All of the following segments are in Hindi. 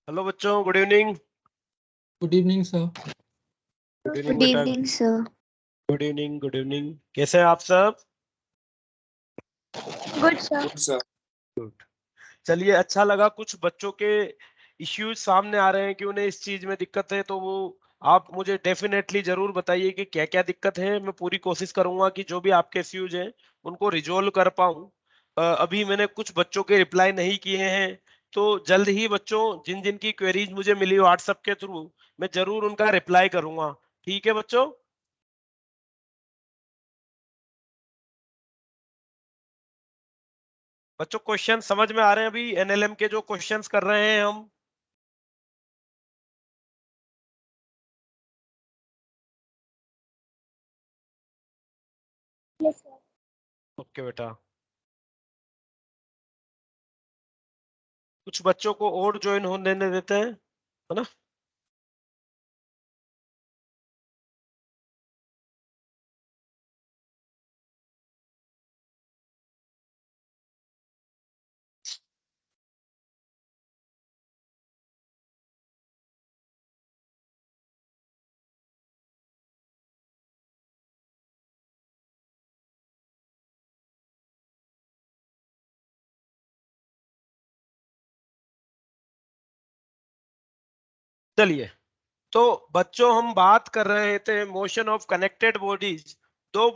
हेलो बच्चों, good evening. Good evening sir. Good evening good बेटा। Evening sir. Good evening, good evening. कैसे हैं आप सब? Good sir. गुड। चलिए, अच्छा लगा कुछ बच्चों के इश्यूज सामने आ रहे हैं कि उन्हें इस चीज में दिक्कत है, तो वो आप मुझे डेफिनेटली जरूर बताइए कि क्या क्या दिक्कत है। मैं पूरी कोशिश करूंगा कि जो भी आपके इश्यूज हैं उनको रिजोल्व कर पाऊं। अभी मैंने कुछ बच्चों के रिप्लाई नहीं किए हैं, तो जल्द ही बच्चों जिन जिन की क्वेरीज मुझे मिली व्हाट्सएप के थ्रू मैं जरूर उनका रिप्लाई करूंगा। ठीक है बच्चों? बच्चों, क्वेश्चन समझ में आ रहे हैं? अभी एनएलएम के जो क्वेश्चंस कर रहे हैं हम। Yes sir. ओके बेटा। कुछ बच्चों को और ज्वाइन होने देते हैं, है ना? चलिए, तो बच्चों हम बात कर रहे थे मोशन ऑफ कनेक्टेड बॉडीज। दो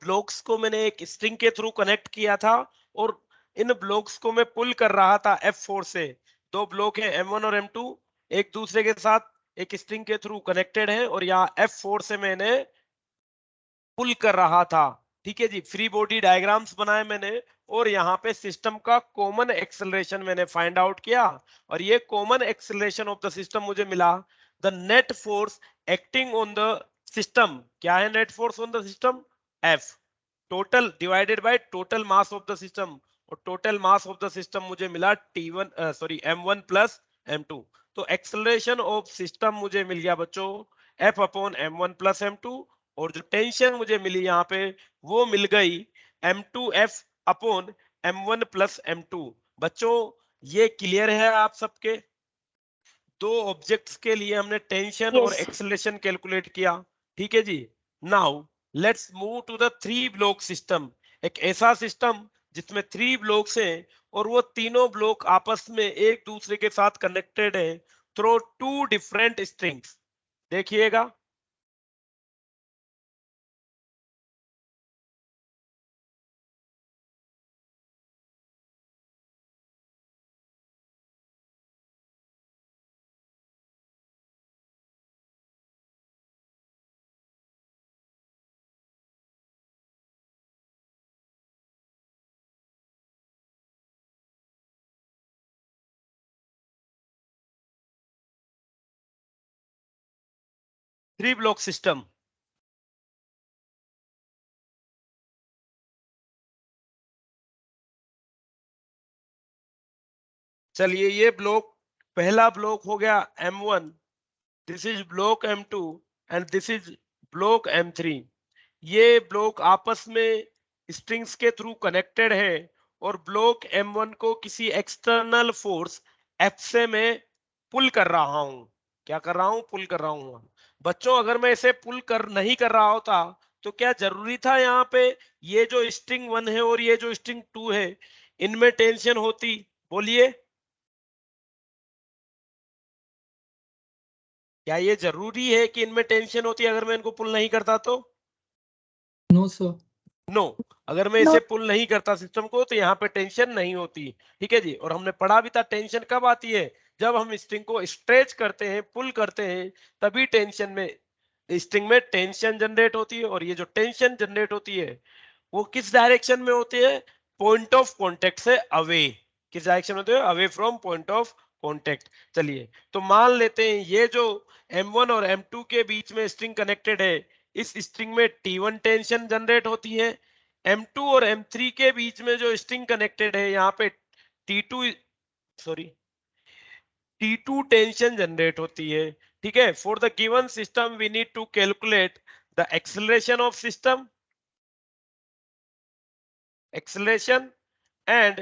ब्लॉक्स को मैंने एक स्ट्रिंग के थ्रू कनेक्ट किया था, और इन ब्लॉक्स को मैं पुल कर रहा था F4 से। दो ब्लॉक है M1 और M2, एक दूसरे के साथ एक स्ट्रिंग के थ्रू कनेक्टेड है, और यहाँ F4 से मैंने पुल कर रहा था। ठीक है जी। फ्री बॉडी डायग्राम्स बनाए मैंने, और यहाँ पे सिस्टम का कॉमन एक्सेलरेशन मैंने फाइंड आउट किया, और ये common acceleration of the system मुझे मिला। The net force acting on the system, क्या है net force on the system? F total divided by total mass of the system, और total mass of the system मुझे मिला M1 प्लस M2। तो एक्सेलरेशन ऑफ सिस्टम मुझे मिल गया बच्चों F upon M1 plus M2, और जो टेंशन मुझे मिली यहाँ पे वो मिल गई M2F upon M1 plus M2। बच्चों, ये क्लियर है आप सबके? दो ऑब्जेक्ट्स के लिए हमने टेंशन और यस। एक्सेलरेशन कैलकुलेट किया। ठीक है जी। Now let's move to the three block system. एक ऐसा सिस्टम जिसमें थ्री ब्लॉक्स हैं, और वो तीनों ब्लॉक आपस में एक दूसरे के साथ कनेक्टेड है थ्रू टू डिफरेंट स्ट्रिंग्स। देखिएगा, थ्री ब्लॉक सिस्टम। चलिए, ये ब्लॉक, पहला ब्लॉक हो गया M1, this is block M2, and this is block M3। ये ब्लॉक आपस में स्ट्रिंग्स के थ्रू कनेक्टेड है, और ब्लॉक M1 को किसी एक्सटर्नल फोर्स F से मैं पुल कर रहा हूं। क्या कर रहा हूं? पुल कर रहा हूं। बच्चों, अगर मैं इसे पुल कर नहीं कर रहा होता तो क्या जरूरी था यहाँ पे ये जो स्ट्रिंग 1 है और ये जो स्ट्रिंग 2 है इनमें टेंशन होती? बोलिए, क्या ये जरूरी है कि इनमें टेंशन होती अगर मैं इनको पुल नहीं करता तो? No sir. नो। अगर मैं नो। इसे पुल नहीं करता सिस्टम को तो यहाँ पे टेंशन नहीं होती। ठीक है जी। और हमने पढ़ा भी था टेंशन कब आती है? जब हम स्ट्रिंग को स्ट्रेच करते हैं, पुल करते हैं, तभी टेंशन में, स्ट्रिंग में टेंशन जनरेट होती है। और ये जो टेंशन जनरेट होती है वो किस डायरेक्शन में होती है? पॉइंट ऑफ कॉन्टेक्ट से अवे। किस डायरेक्शन में होती है? Away from point of contact. चलिए, तो मान लेते हैं ये जो M1 और M2 के बीच में स्ट्रिंग कनेक्टेड है, इस स्ट्रिंग में T1 टेंशन जनरेट होती है। M2 और M3 के बीच में जो स्ट्रिंग कनेक्टेड है यहाँ पे T2, sorry, T2 tension generate होती है। ठीक है। For the given system we need to calculate the acceleration of system, acceleration and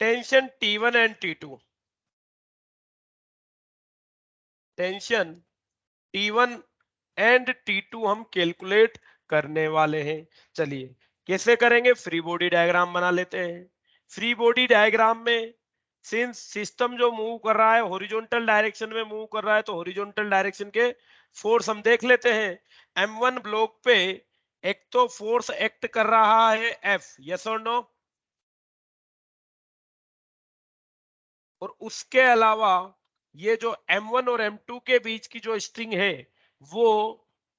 tension T1 and T2। Tension T1 and T2 हम कैलकुलेट करने वाले हैं। चलिए कैसे करेंगे, फ्री बॉडी डायग्राम बना लेते हैं। फ्री बॉडी डायग्राम में सिंस सिस्टम जो मूव कर रहा है हॉरिजॉन्टल डायरेक्शन में मूव कर रहा है, तो हॉरिजॉन्टल डायरेक्शन के फोर्स हम देख लेते हैं। M1 ब्लॉक पे एक तो फोर्स एक्ट कर रहा है F, यस और नो, और उसके अलावा ये जो M1 और M2 के बीच की जो स्ट्रिंग है वो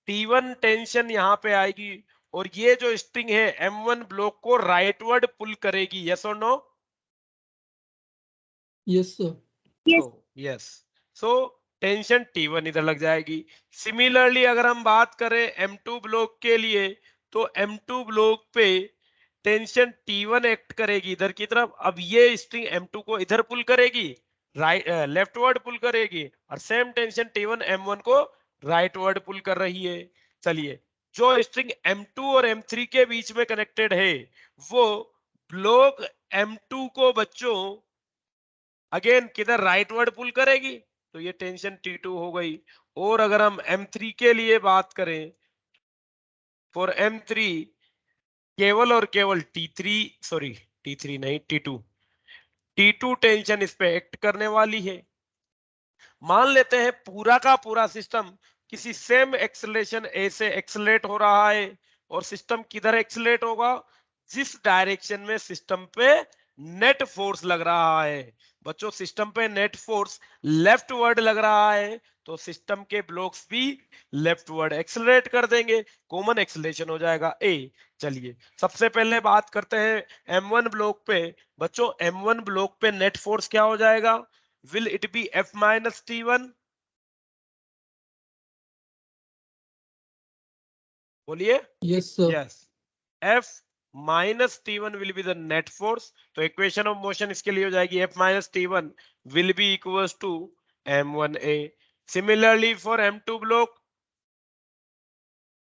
T1 टेंशन यहां पे आएगी, और ये जो स्ट्रिंग है M1 ब्लॉक को राइटवर्ड पुल करेगी, यस और नो। Yes, sir. तो यस, सो टेंशन T1 इधर लग जाएगी। सिमिलरली अगर हम बात करें M2 ब्लॉक के लिए, तो M2 ब्लॉक पे टेंशन T1 एक्ट करेगी इधर की तरफ। अब ये स्ट्रिंग M2 को इधर पुल करेगी, राइट लेफ्टवर्ड पुल करेगी, और सेम टेंशन T1 M1 को राइटवर्ड पुल कर रही है। चलिए जो स्ट्रिंग M2 और M3 के बीच में कनेक्टेड है वो ब्लॉक M2 को बच्चों अगेन किधर राइटवर्ड पुल करेगी, तो ये टेंशन T2 हो गई। और अगर हम M3 के लिए बात करें, फॉर M3 केवल और केवल T3 नहीं T2 टेंशन इस पे एक्ट करने वाली है। मान लेते हैं पूरा का पूरा सिस्टम किसी सेम एक्सेलरेशन ए से एक्सेलरेट हो रहा है, और सिस्टम किधर एक्सेलरेट होगा, जिस डायरेक्शन में सिस्टम पे नेट फोर्स लग रहा है। बच्चों सिस्टम पे नेट फोर्स लेफ्ट वर्ड लग रहा है, तो सिस्टम के ब्लॉक्स भी लेफ्ट वर्ड एक्सेलरेट कर देंगे, कॉमन एक्सेलरेशन हो जाएगा ए। चलिए सबसे पहले बात करते हैं M1 ब्लॉक पे। बच्चों M1 ब्लॉक पे नेट फोर्स क्या हो जाएगा, will it be F minus T1? बोलिए। Yes, sir. Yes, F minus T1 will be the net force, तो इक्वेशन ऑफ मोशन इसके लिए हो जाएगी F minus T1 will be equals to M1A। Similarly for M2 block,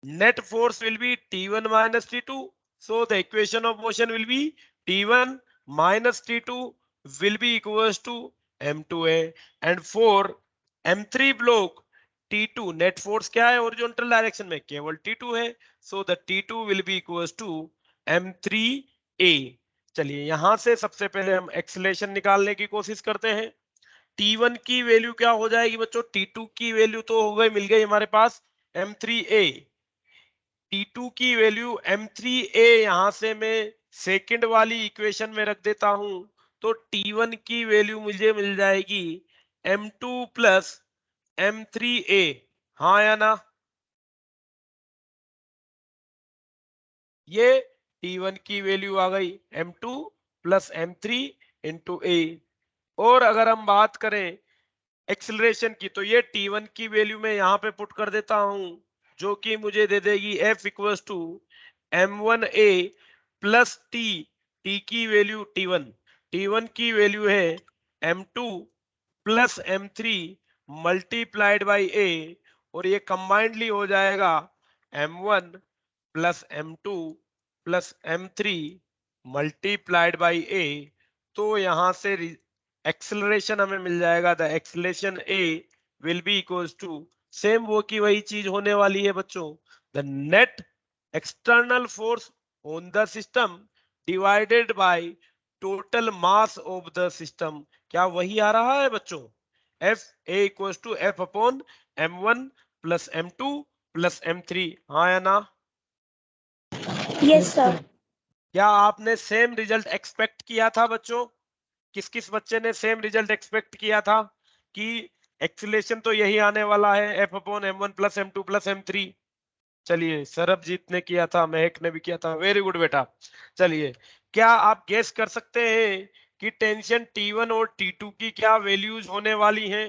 net force will be T1 minus T2, so the equation of motion will be T1 minus T2 will be equals to M2A। and for M3 block T2 net force क्या है हॉरिजॉन्टल डायरेक्शन में, केवल T2 है, so the T2 will be equals to M3A। चलिए यहां से सबसे पहले हम एक्सेलरेशन निकालने की कोशिश करते हैं। T1 की वैल्यू क्या हो जाएगी बच्चों, T2 की वैल्यू तो हो गई, मिल गई हमारे पास M3A। T2 की वैल्यू M3A यहां से मैं सेकंड वाली इक्वेशन में रख देता हूं, तो T1 की वैल्यू मुझे मिल जाएगी M2 प्लस M3A। हाँ या ना, ये T1 की वैल्यू आ गई M2 प्लस M3 इंटू ए। और अगर हम बात करें एक्सेलरेशन की, तो ये T1 की वैल्यू मैं यहां पे पुट कर देता हूं, जो कि मुझे दे देगी F equals to M1A plus T की वैल्यू T1 की वैल्यू है M2 plus M3 multiplied by A, और ये कंबाइंडली हो जाएगा M1 plus M2 plus M3 multiplied by A। तो यहां से एक्सेलरेशन हमें मिल जाएगा, the acceleration A will be equals to same वो की वही चीज होने वाली है बच्चों, the net external force on the system divided by total mass of the system. क्या वही आ रहा है बच्चों, F A equals to F upon M1 plus M2 plus M3। हाँ या ना, Yes, sir. क्या आपने सेम रिजल्ट एक्सपेक्ट किया था बच्चों, किस किस बच्चे ने सेम रिजल्ट एक्सपेक्ट किया था कि एक्सीलेशन तो यही आने वाला है F upon M1 plus M2 plus M3। चलिए सरबजीत ने किया था, महक ने भी किया था, वेरी गुड बेटा। चलिए क्या आप गेस कर सकते हैं कि टेंशन T1 और T2 की क्या वैल्यूज होने वाली हैं।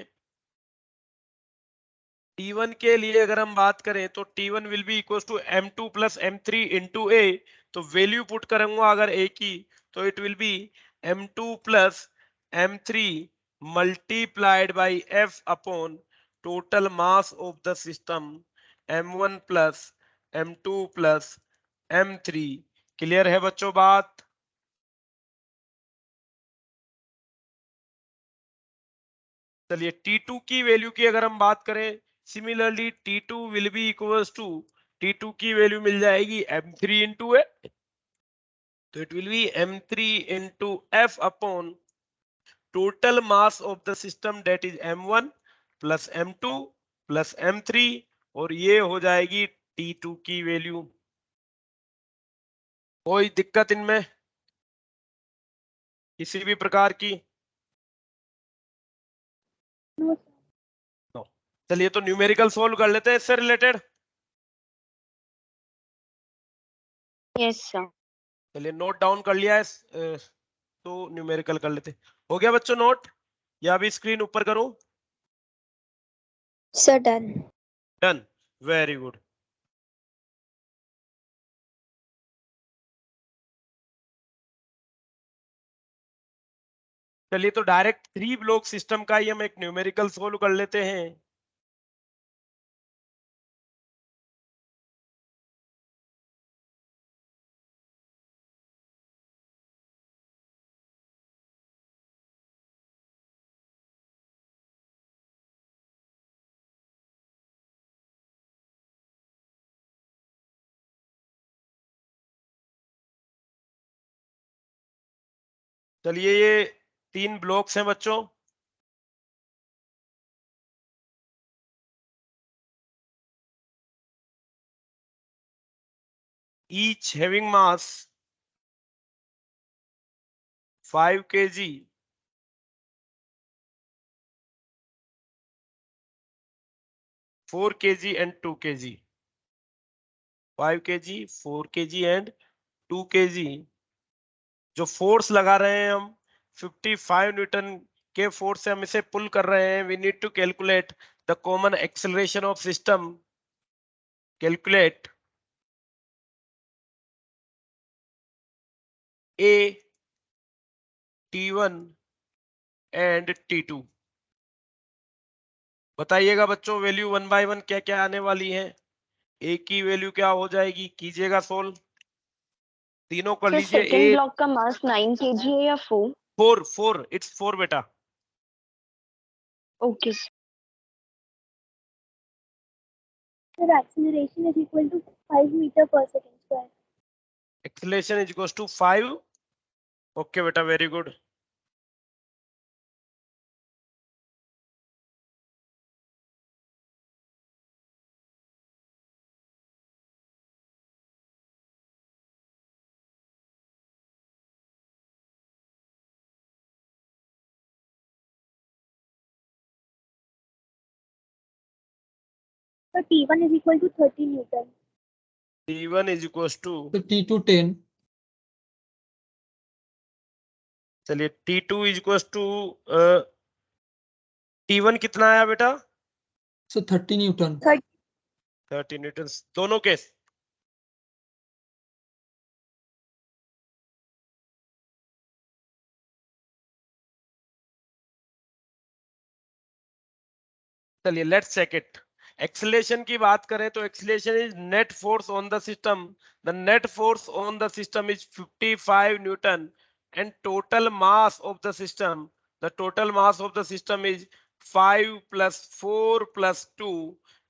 T1 के लिए अगर हम बात करें तो T1 will be equal to M2 plus M3 into A, तो वैल्यू पुट करूंगा अगर ए की, तो it will be M2 plus M3 multiplied by F upon total mass of the system M1 plus M2 plus M3। Clear है बच्चों बात। चलिए T2 की वैल्यू की अगर हम बात करें, similarly T2 will be equals to, T2 की वैल्यू मिल जाएगी M3 इंटू ए, तो it will be M3 into F upon total mass of the system that is M1 plus M2 plus M3, और ये हो जाएगी T2 की वैल्यू। कोई दिक्कत इनमें किसी भी प्रकार की? No, no. चलिए तो न्यूमेरिकल सोल्व कर लेते हैं इससे रिलेटेड। yes, sir. चलिए नोट डाउन कर लिया है, तो न्यूमेरिकल कर लेते। हो गया बच्चों नोट, या अभी स्क्रीन ऊपर करूं? Sir, done. Done, very good. चलिए तो डायरेक्ट 3 ब्लॉक सिस्टम का ही हम एक न्यूमेरिकल सोल्व कर लेते हैं। चलिए ये 3 ब्लॉक्स हैं बच्चों। each having mass 5 kg, 4 kg and 2 kg, 5 kg, 4 kg and 2 kg। जो फोर्स लगा रहे हैं हम 55 न्यूटन के फोर्स से हम इसे पुल कर रहे हैं। We need to calculate the common acceleration of system. Calculate A, T1 and T2। बताइएगा बच्चों वैल्यू 1 बाय 1 क्या क्या आने वाली है। ए की वैल्यू क्या हो जाएगी, कीजिएगा सोल्व। तीनों कर सर लीजिए। सेकेंड ए ब्लॉक का मास 9 kg है या 4? 4 इट्स 4 बेटा। Okay Sir, acceleration is equal to 5 meter per second square. Acceleration is equal to 5। Okay बेटा, very good. So T1 is equal to 30 Newton. T1 is equal to, So T2 10. चलिए T2 is equal to, T1 कितना आया बेटा? So 30 Newton. 30 न्यूटन दोनों केस। चलिए लेट्स चेक इट। एक्सेलरेशन की बात करें तो acceleration is net force on the system. The net force on the system is 55 Newton and total mass of the system, the total mass of the system is 5 plus 4 plus 2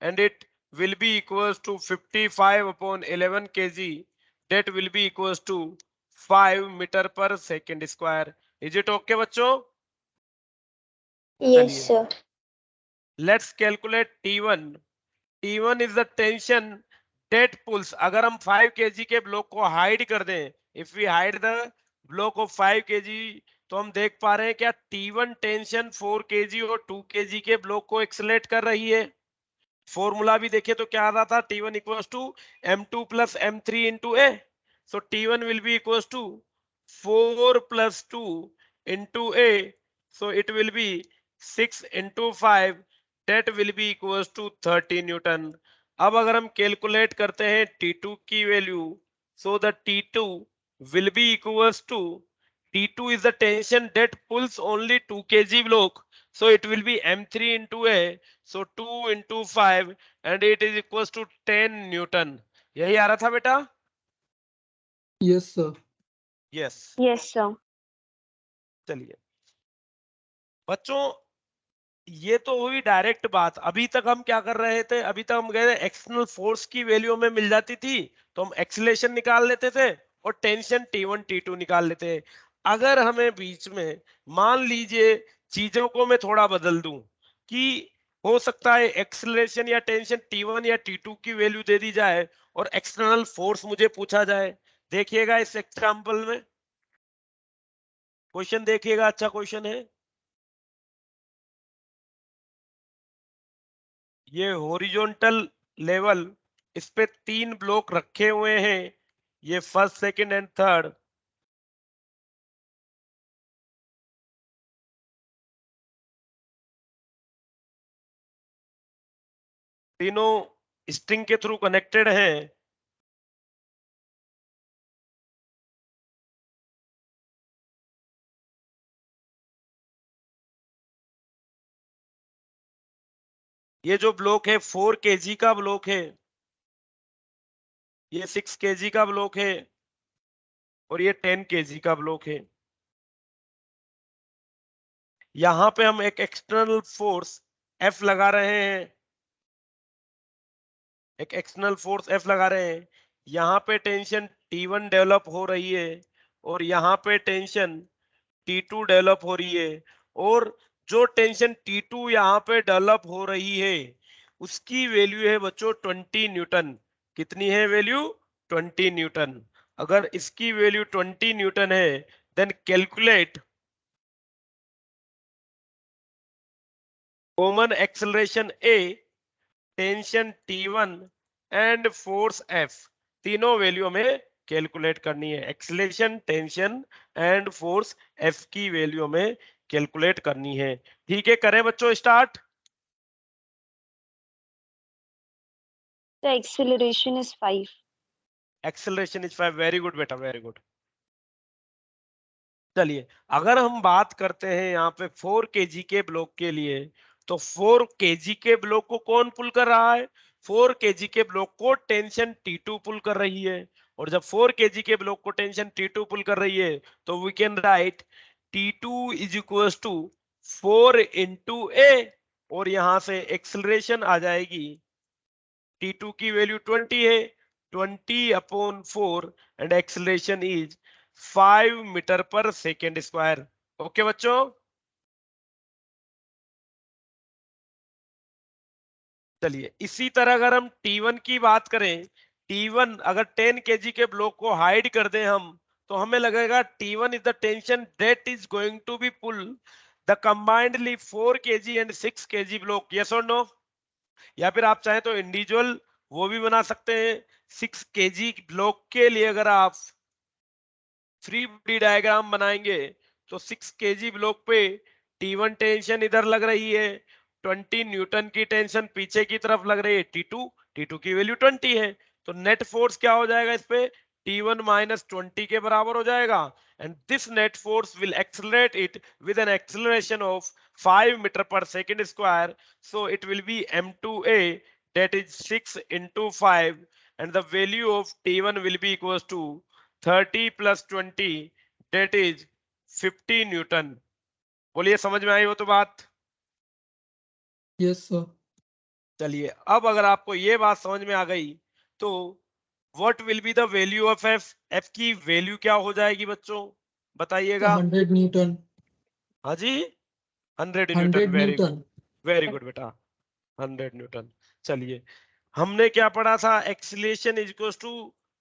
and it will be equals to 55 upon 11 kg, that will be equals to 5 meter per second square। is it okay बच्चों? यस चलिए sir let's calculate T1। T1 is the tension that pulls। अगर हम 5 kg के ब्लॉक को हाइड कर दें, if we hide the block of 5 kg, तो हम देख पा रहे हैं क्या T1 टेंशन 4 kg और 2 kg के ब्लॉक को एक्सेलरेट कर रही है। फॉर्मूला भी देखिए तो क्या आ रहा था, T1 equals to M2 plus M3 into A. So T1 will be equals to 4 plus 2 into A, so it will be 6 into 5, that will be equals to 30 newton. अब अगर हम कैलकुलेट करते हैं T2 की value, so the T2 will be equals to, T2 is the tension that pulls only 2 kg block, so it will be M3 into A, so 2 into 5 and it is equals to 10 Newton. यही आ रहा था बेटा? Yes, sir. Yes. Yes sir चलिए बच्चों, ये तो हुई डायरेक्ट बात। अभी तक हम क्या कर रहे थे, अभी तक हम कह रहे एक्सटर्नल फोर्स की वैल्यू में मिल जाती थी तो हम एक्सीलरेशन निकाल लेते थे और टेंशन T1 T2 निकाल लेते। अगर हमें बीच में मान लीजिए चीजों को मैं थोड़ा बदल दूं कि हो सकता है एक्सीलरेशन या टेंशन T1 या T2 की वैल्यू दे दी जाए और एक्सटर्नल फोर्स मुझे पूछा जाए। देखिएगा इस एग्जांपल में क्वेश्चन, देखिएगा अच्छा क्वेश्चन है। ये हॉरिजॉन्टल लेवल, इस पे 3 ब्लॉक रखे हुए हैं, ये फर्स्ट सेकंड एंड थर्ड। तीनों स्ट्रिंग के थ्रू कनेक्टेड हैं। ये जो ब्लॉक है 4 kg का ब्लॉक है, ये 6 kg का ब्लॉक है और ये 10 kg का ब्लॉक है। यहां पे हम एक एक्सटर्नल फोर्स F लगा रहे हैं, एक एक्सटर्नल फोर्स F लगा रहे हैं। यहाँ पे टेंशन T1 डेवलप हो रही है और यहाँ पे टेंशन T2 डेवलप हो रही है, और जो टेंशन T2 यहाँ पे डेवलप हो रही है उसकी वैल्यू है बच्चों 20 न्यूटन। कितनी है वैल्यू? 20 न्यूटन। अगर इसकी वैल्यू 20 न्यूटन है then calculate common acceleration A, tension T1 and force F। तीनों वैल्यू हमें कैलकुलेट करनी है। Acceleration, tension and force F की वैल्यू हमें कैलकुलेट करनी है। ठीक है, करें बच्चों start. The acceleration is 5. Acceleration is 5। Very good बेटा, वेरी गुड। चलिए, अगर हम बात करते हैं यहाँ पे 4 kg के ब्लॉक के लिए, तो 4 kg के ब्लॉक को कौन पुल कर रहा है? 4 kg के ब्लॉक को टेंशन T2 पुल कर रही है। और जब 4 kg के ब्लॉक को टेंशन T2 पुल कर रही है तो we can write T2 is equal to 4 into A, और यहां से एक्सेलरेशन आ जाएगी, T2 की वैल्यू 20 है, 20/4, and acceleration is 5 metre per second square. Okay बच्चों, चलिए इसी तरह अगर हम T1 की बात करें, T1 अगर 10 kg के ब्लॉक को हाइड कर दें हम, तो हमें लगेगा T1 is the tension that is going to be pull the combinedly 4 kg and 6 kg block. Yes और नो? या फिर आप चाहें तो इंडिविजुअल वो भी बना सकते हैं। 6 kg ब्लॉक के लिए अगर आप फ्री बॉडी डायग्राम बनाएंगे तो 6 kg ब्लॉक पे T1 टेंशन इधर लग रही है, 20 न्यूटन की टेंशन पीछे की तरफ लग रही है T2 की वैल्यू 20 है, तो नेट फोर्स क्या हो जाएगा इस पे? T1 माइनस 20 के बराबर हो जाएगा। And this net force will accelerate it with an acceleration of 5 metre per second square, so it will be M2A, that is 6 into 5, and the value of T1 will be equals to 30 plus 20, that is 50 Newton. बोलिए, समझ में आई हो तो बात? Yes, sir. चलिए, अब अगर आपको ये बात समझ में आ गई तो what will be the value of F? F की वैल्यू क्या हो जाएगी बच्चों, So बताइएगा। 100 Newton. हाँ जी, 100 newton. 100 very Newton. Very good बेटा, 100 न्यूटन। चलिए, हमने क्या पढ़ा था? Acceleration is equal to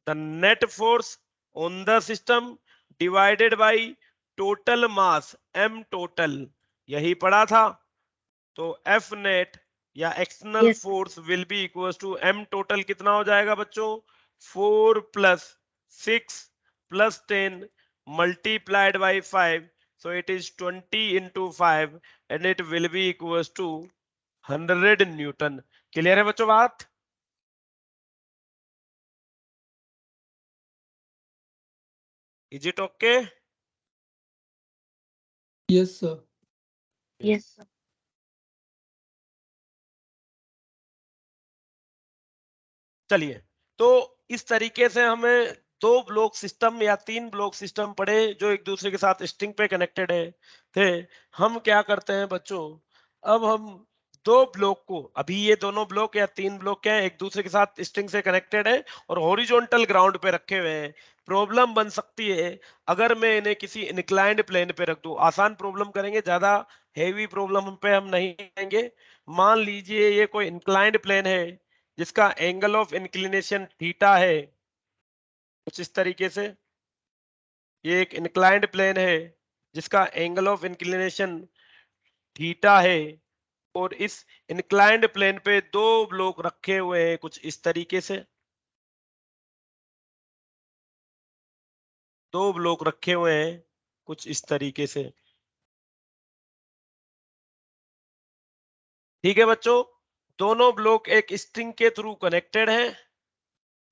the net force on the system divided by total mass m total, यही पढ़ा था। तो F नेट या external Yes. Force will be equal to m total. कितना हो जाएगा बच्चों? 4 plus 6 plus 10 multiplied bye 5, so it is 20 into 5 and it will be equals to 100 Newton. Clear है बच्चों बात? Is it okay? Yes, sir. Yes, sir. चलिए, तो इस तरीके से हमें 2 ब्लॉक सिस्टम या 3 ब्लॉक सिस्टम पड़े जो एक दूसरे के साथ स्ट्रिंग पे कनेक्टेड है थे। हम क्या करते हैं बच्चों, अब हम दो ब्लॉक को, अभी ये दोनों ब्लॉक या तीन ब्लॉक क्या है, एक दूसरे के साथ स्ट्रिंग से कनेक्टेड है और हॉरिजॉन्टल ग्राउंड पे रखे हुए हैं। प्रॉब्लम बन सकती है अगर मैं इन्हें किसी इंक्लाइंड प्लेन पे रख दूं। आसान प्रॉब्लम करेंगे, ज्यादा हेवी प्रॉब्लम पे हम नहीं आएंगे। मान लीजिए ये कोई इंक्लाइंड प्लेन है जिसका एंगल ऑफ इंक्लिनेशन थीटा है, कुछ इस तरीके से। ये एक इंक्लाइंड प्लेन है जिसका एंगल ऑफ इंक्लिनेशन थीटा है और इस इंक्लाइंड प्लेन पे दो ब्लॉक रखे हुए हैं कुछ इस तरीके से। दो ब्लॉक रखे हुए हैं कुछ इस तरीके से। ठीक है बच्चों, दोनों ब्लॉक एक स्ट्रिंग के थ्रू कनेक्टेड हैं।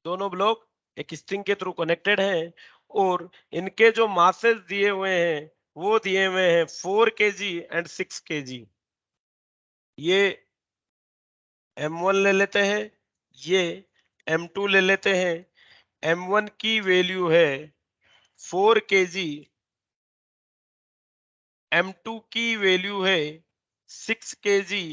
दोनों ब्लॉक एक स्ट्रिंग के थ्रू कनेक्टेड हैं और इनके जो मासेस दिए हुए हैं वो दिए हुए हैं 4 kg एंड 6 kg। ये M1 ले लेते हैं, ये M2 ले लेते हैं। M1 की वैल्यू है 4 kg, M2 की वैल्यू है 6 kg।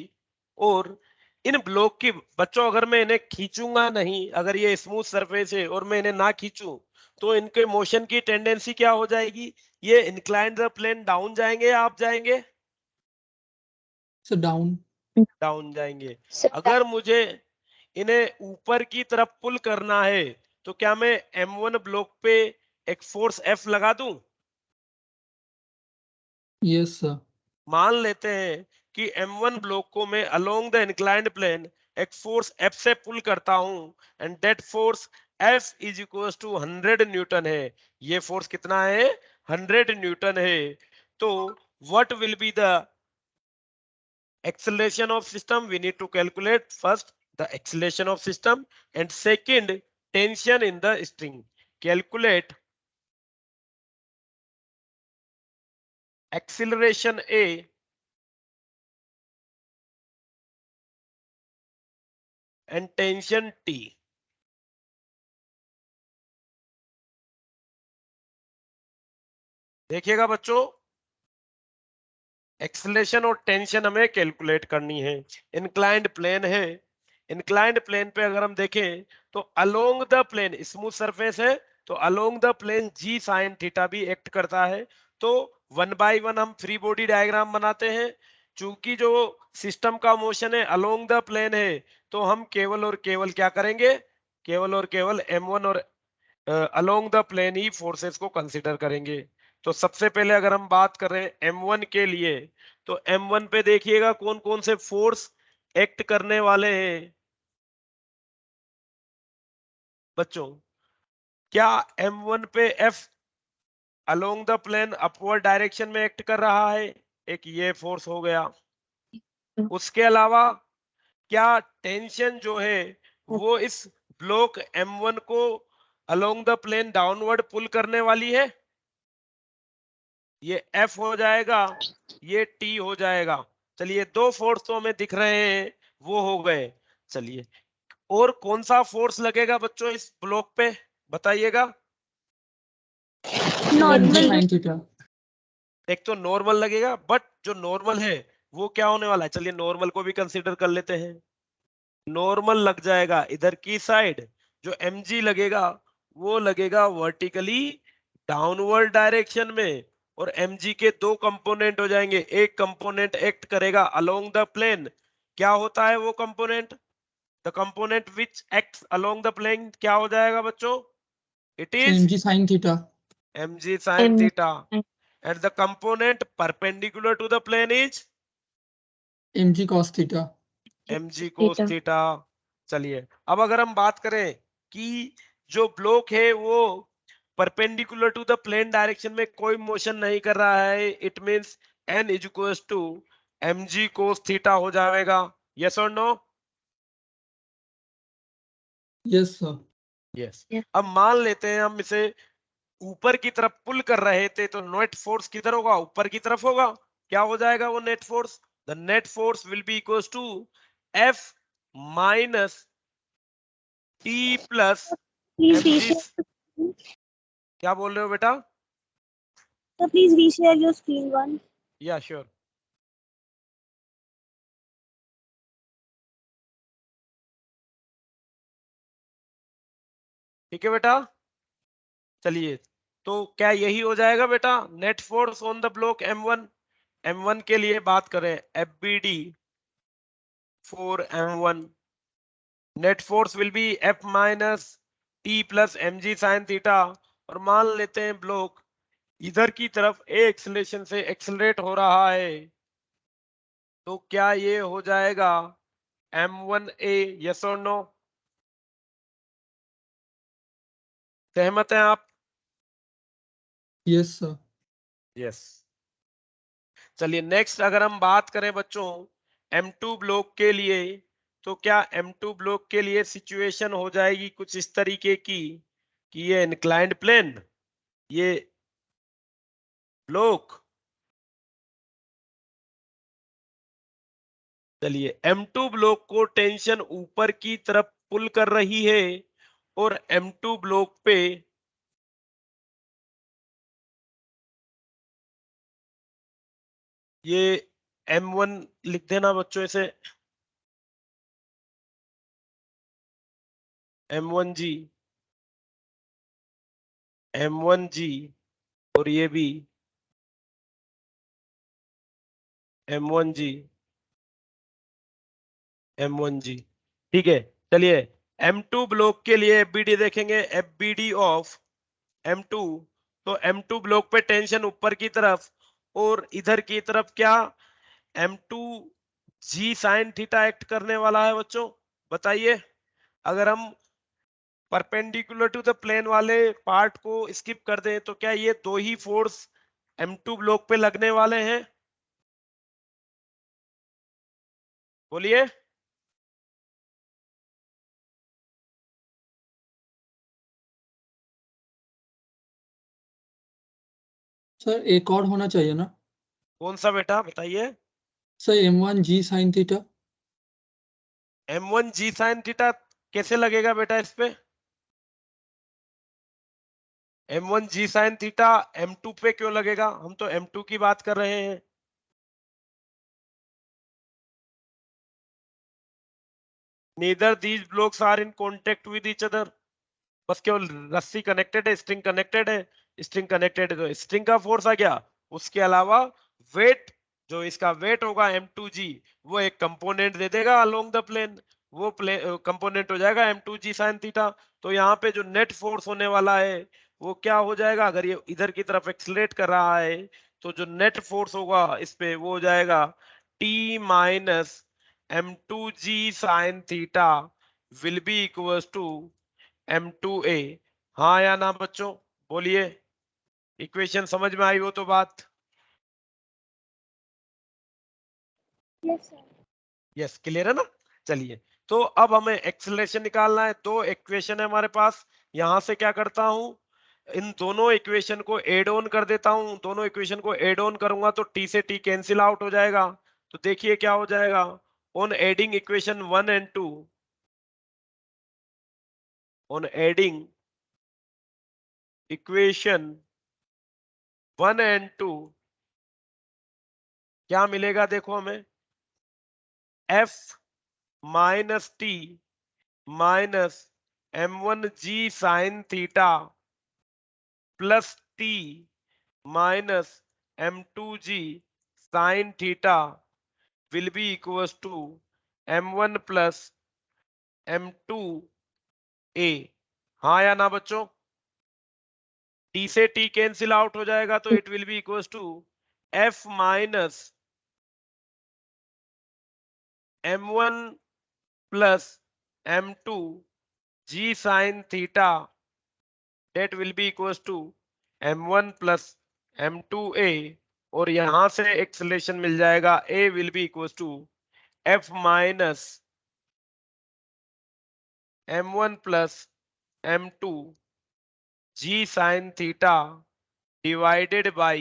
और इन ब्लॉक की बच्चों अगर मैं इन्हें खींचूंगा नहीं, अगर ये स्मूथ सरफेस है और मैं इन्हें ना खींचूं तो इनके मोशन की टेंडेंसी क्या हो जाएगी, ये इंक्लाइंड द प्लेन डाउन जाएंगे या अप जाएंगे? Sir down. डाउन जाएंगे। अगर मुझे इन्हें ऊपर की तरफ पुल करना है तो क्या मैं M1 ब्लॉक पे एक फोर्स F लगा दूं? Yes sir. मान लेते हैं कि M1 ब्लॉक को मैं अलोंग द इंक्लाइंड प्लेन एक फोर्स F से पुल करता हूं and that force F is equal to 100 newton है। ये फोर्स कितना है? 100 न्यूटन है। तो what will be the acceleration of system? We need to calculate first the acceleration of system and second tension in the string. Calculate acceleration A and tension T. देखिएगा बच्चों, एक्सेलरेशन और टेंशन हमें कैलकुलेट करनी है। इंक्लाइंड प्लेन है, इंक्लाइंड प्लेन पे अगर हम देखें तो along the plane smooth surface है तो along the plane g sine theta भी एक्ट करता है। तो 1 बाय 1 हम फ्री बॉडी डायग्राम बनाते हैं। चूंकि जो सिस्टम का मोशन है अलोंग द प्लेन है तो हम केवल और केवल क्या करेंगे, केवल और केवल M1 और अलोंग द प्लेन ही फोर्सेस को कंसीडर करेंगे। तो सबसे पहले अगर हम बात करें M1 के लिए तो M1 पे देखिएगा कौन कौन से फोर्स एक्ट करने वाले हैं बच्चों। क्या M1 पे F along the plane upward direction में एक्ट कर रहा है? एक ये फोर्स हो गया। उसके अलावा क्या टेंशन जो है वो इस ब्लॉक M1 को अलोंग द प्लेन डाउनवर्ड पुल करने वाली है? ये F हो जाएगा, ये T हो जाएगा। चलिए दो फोर्स तो हमें दिख रहे हैं, वो हो गए। चलिए और कौन सा फोर्स लगेगा बच्चों इस ब्लॉक पे, बताइएगा। Normal sine theta. एक तो नॉर्मल लगेगा, बट जो नॉर्मल है वो क्या होने वाला है, चलिए नॉर्मल को भी कंसीडर कर लेते हैं। नॉर्मल लग जाएगा इधर की साइड, जो mg लगेगा वो लगेगा वर्टिकली डाउनवर्ड डायरेक्शन में। और mg के दो कंपोनेंट हो जाएंगे, एक कंपोनेंट एक्ट करेगा अलोंग द प्लेन। क्या होता है वो component? The component which acts along the plane क्या हो जाएगा बच्चों? It is m g sine theta. mg sin theta and the component perpendicular to the plane is m g cos theta. mg cos theta. चलिए अब अगर हम बात करें कि जो ब्लॉक है वो perpendicular to the plane direction में कोई मोशन नहीं कर रहा है, it means n is equals to mg cos theta हो जाएगा। यस और नो? Yes sir. यस। अब मान लेते हैं हम इसे ऊपर की तरफ पुल कर रहे थे तो नेट फोर्स किधर होगा? ऊपर की तरफ होगा। क्या हो जाएगा वो net force? The net force will be equals to F minus T plus please mg। reshare. क्या बोल रहे हो बेटा? So please reshare your screen once. या श्योर। ठीक है बेटा, चलिए तो क्या यही हो जाएगा बेटा net force on the block M1? M1 के लिए बात करें FBD for M1, net force will B F minus T plus mg sin theta, और मान लेते हैं ब्लॉक इधर की तरफ ए एक्सेलरेशन से एक्सेलरेट हो रहा है, तो क्या ये हो जाएगा M1A? यस और नो? सहमत हैं आप? Yes, sir. यस। चलिए नेक्स्ट अगर हम बात करें बच्चों M2 ब्लॉक के लिए, तो क्या M2 ब्लॉक के लिए सिचुएशन हो जाएगी कुछ इस तरीके की कि ये इंक्लाइंड प्लेन, ये ब्लॉक, चलिए M2 ब्लॉक को टेंशन ऊपर की तरफ पुल कर रही है, और M2 ब्लॉक पे ये M1 लिख देना बच्चों इसे, M1G, M1G, और ये भी M1G, M1G। ठीक है, चलिए M2 ब्लॉक के लिए FBD देखेंगे, FBD ऑफ M2, तो M2 ब्लॉक पे टेंशन ऊपर की तरफ, और इधर की तरफ क्या M2 G sine theta act करने वाला है बच्चों, बताइए। अगर हम परपेंडिकुलर टू द प्लेन वाले पार्ट को स्किप कर दें तो क्या ये दो ही फोर्स M2 ब्लॉक पे लगने वाले हैं? बोलिए। सर एक और होना चाहिए ना? कौन सा बेटा बताइए? Sir M1G sin theta. M1G sine theta कैसे लगेगा बेटा इस पे? M1G साइन थीटा M2 पे क्यों लगेगा? हम तो M2 की बात कर रहे हैं। Neither these blocks are in contact with each other, बस केवल रस्सी कनेक्टेड है, स्ट्रिंग कनेक्टेड है, स्ट्रिंग कनेक्टेड है तो स्ट्रिंग का फोर्स आ गया, उसके अलावा वेट, जो इसका वेट होगा M2G, वो एक कंपोनेंट दे देगा अलोंग द प्लेन, वो कंपोनेंट हो जाएगा M2G sin थीटा। तो यहाँ पे जो नेट फोर्स होने वाला है वो क्या हो जाएगा, अगर ये इधर की तरफ एक्सलेट कर रहा है तो जो नेट फोर्स होगा इस पे वो हो जाएगा T minus M2G sin theta will be equal to M2A। हाँ या ना बच्चों, बोलिए। इक्वेशन समझ में आई हो तो बात? Yes, sir. यस, क्लियर है ना? चलिए तो अब हमें एक्सेलरेशन निकालना है, दो इक्वेशन है हमारे पास, यहां से क्या करता हूं, इन दोनों इक्वेशन को एड ऑन कर देता हूं, दोनों इक्वेशन को एड ऑन करूंगा तो T से T कैंसिल आउट हो जाएगा, तो देखिए क्या हो जाएगा, on adding equation 1 and 2, on adding equation 1 and 2 क्या मिलेगा देखो हमें, F minus T minus M1G sine theta plus T minus M2G sine theta will be equal to M1 plus M2A। हाँ या ना बच्चों? T से T कैंसिल आउट हो जाएगा तो it will be equal to F minus M1 plus M2G sine theta, that will be equals to M1 plus M2A, और यहां से एक्सेलरेशन मिल जाएगा A will be equals to F minus M1 plus M2 G sin theta divided by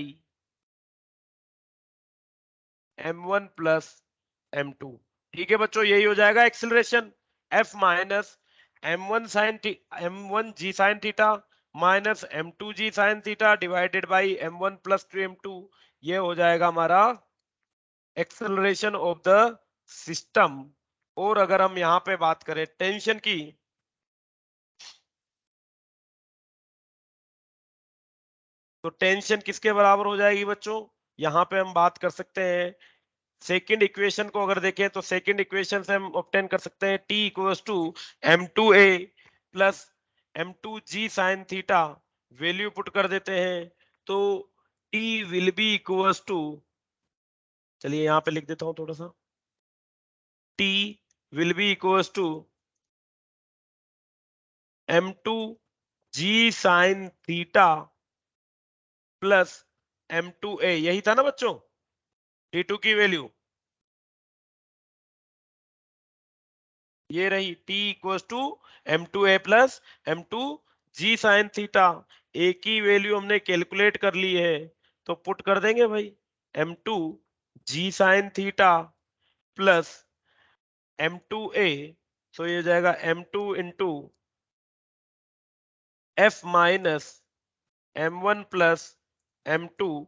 M1 plus M2। ठीक है बच्चों, यही हो जाएगा acceleration, F minus M1 G sin theta minus M2 G sin theta divided by M1 plus 2M2, ये हो जाएगा हमारा एक्सेलरेशन ऑफ द सिस्टम। और अगर हम यहाँ पे बात करें टेंशन की, तो टेंशन किसके बराबर हो जाएगी बच्चों? यहाँ पे हम बात कर सकते हैं सेकेंड इक्वेशन को, अगर देखें तो सेकेंड इक्वेशन से हम ऑब्टेन कर सकते हैं T equals to m2a plus m2g sine theta. Value put कर देते हैं तो T will be equals to, चलिए यहाँ पे लिख देता हूं थोड़ा सा, T will be equals to m2g sine theta plus m2a, यही था ना बच्चों T2 की वैल्यू, ये रही T equals to m2a plus m2g sine theta. A की वैल्यू हमने कैलकुलेट कर ली है तो पुट कर देंगे भाई m2g sine theta plus m2a, तो ये हो जाएगा m2 into f minus m1 plus m2।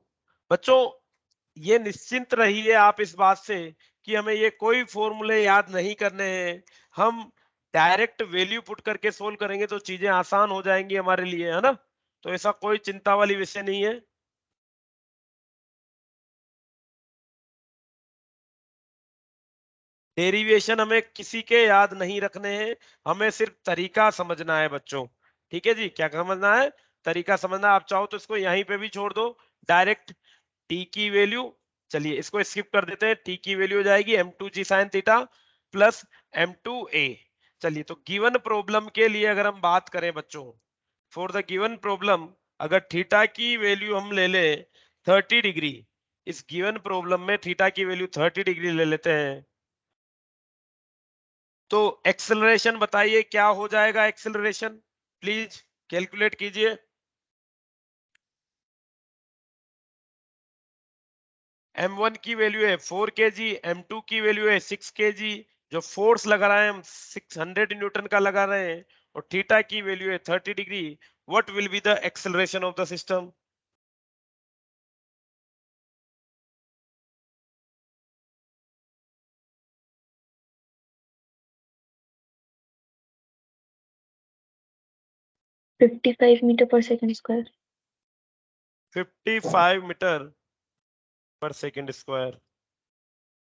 बच्चों ये निश्चिंत रहिए आप इस बात से कि हमें ये कोई फॉर्मूले याद नहीं करने हैं, हम डायरेक्ट वैल्यू पुट करके सोल्व करेंगे तो चीजें आसान हो जाएंगी हमारे लिए, है ना? तो ऐसा कोई चिंता वाली विषय नहीं है। डेरिवेशन हमें किसी के याद नहीं रखने हैं, हमें सिर्फ तरीका समझना है बच्चों। ठीक है जी, क्या समझना है? तरीका समझना। आप चाहो तो इसको यहीं पे भी छोड़ दो, डायरेक्ट टी की वैल्यू, चलिए इसको स्किप कर देते हैं, टी की वैल्यू हो जाएगी m2g sin theta plus m2a। चलिए तो गिवन प्रॉब्लम के लिए अगर हम बात करें बच्चों, फॉर द गिवन प्रॉब्लम अगर थीटा की वैल्यू हम ले ले 30 डिग्री, इस गिवन प्रॉब्लम में थीटा की वैल्यू 30 डिग्री ले लेते हैं तो एक्सेलरेशन बताइए क्या हो जाएगा? एक्सेलरेशन प्लीज कैलकुलेट कीजिए। m1 की वैल्यू है 4 kg, m2 की वैल्यू है 6 kg, जो फोर्स लगा रहे हैं हम 600 न्यूटन का लगा रहे हैं, और थीटा की वैल्यू है 30 degree. What will be the acceleration of the system? $55 meter per second square. 55 meter per second square.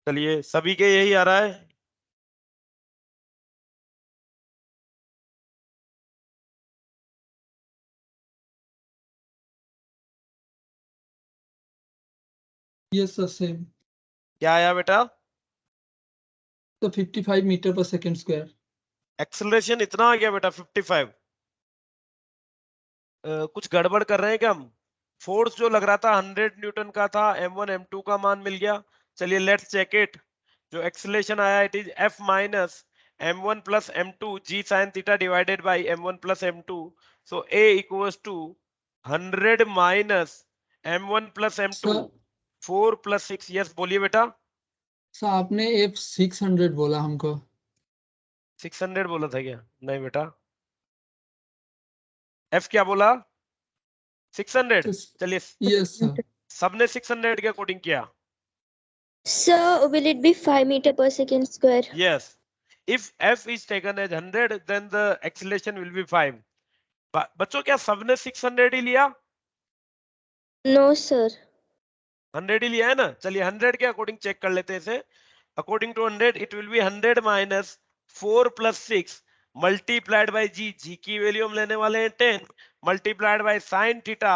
चलिए सभी के यही आ रहा है। Yes, sir, same. क्या आया बेटा? So 55 meter per second square. Acceleration इतना आ गया बेटा 55? कुछ गड़बड़ कर रहे हैं क्या हम? फोर्स जो लग रहा था 100 न्यूटन का था, m1 m2 का मान मिल गया। चलिए लेट्स चेक इट। जो एक्सेलरेशन आया it is f minus m1 plus m2 g sin theta divided by m1 plus m2। So a equals to 100 minus m1 plus m2, Sir, 4 plus 6। Yes बोलिए बेटा। सर आपने F 600 बोला हमको। 600 बोला था क्या? नहीं बेटा, f क्या बोला? 600। चलिए Yes, sir. सबने 600 के अकॉर्डिंग किया। Sir, will it be 5 meter per second square? Yes. If f is taken as 100, then the acceleration will be 5. बच्चों क्या सबने 600 ही लिया? No, sir. 100 ही लिया है ना? चलिए 100 के अकॉर्डिंग चेक कर लेते हैं इसे। According to 100 it will be 100 minus 4 plus 6 multiplied by G. G की वैल्यू हम लेने वाले हैं 10 multiplied by sine theta.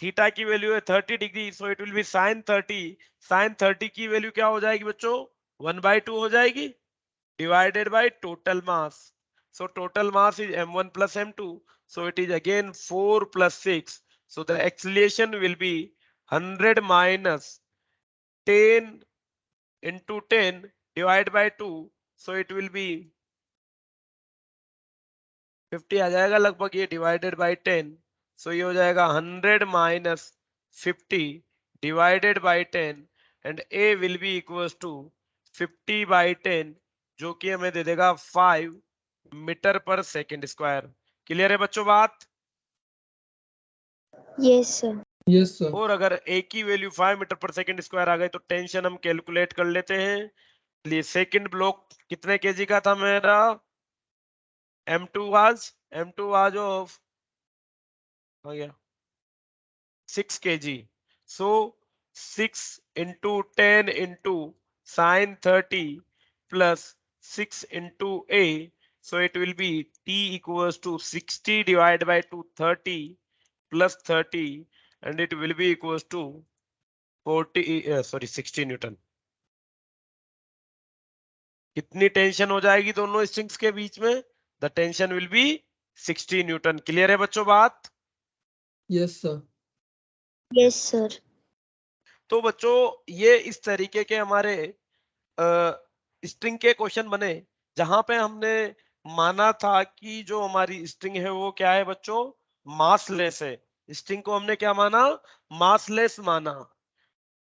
Theta की वैल्यू है 30 degree, so it will be sine 30। Sine 30 की वैल्यू क्या हो जाएगी बच्चों? 1/2 हो जाएगी divided by total mass. So total mass is m1 plus m2. So it is again 4 plus 6. So the acceleration will be 100 minus 10 into 10 divided by 2. So it will be 50 आ जाएगा लगभग ये डिवाइडेड बाय 10। सो ये हो जाएगा 100 minus 50 divided by 10 and a will be equals to 50 by 10, जो कि हमें दे देगा 5 मीटर पर सेकंड स्क्वायर। क्लियर है बच्चों बात? Yes, sir. Yes, sir. और अगर a की वैल्यू 5 मीटर पर सेकंड स्क्वायर आ गई तो टेंशन हम कैलकुलेट कर लेते हैं। चलिए सेकंड ब्लॉक कितने केजी का था मेरा? m2 वाज ऑफ, हो गया 6 kg. So 6 into 10 into sine 30 plus 6 into a. So it will be T equals to 60 divided by 230 plus 30 and it will be equals to 60 Newton. कितनी टेंशन हो जाएगी दोनों स्ट्रिंग्स के बीच में? The tension will B 60 Newton. Clear है बच्चों बात? Yes sir. Yes, sir. तो बच्चों ये इस तरीके के हमारे स्ट्रिंग के क्वेश्चन बने जहां पे हमने माना था कि जो हमारी स्ट्रिंग है वो क्या है बच्चों? मासलेस है. स्ट्रिंग को हमने क्या माना? मासलेस माना.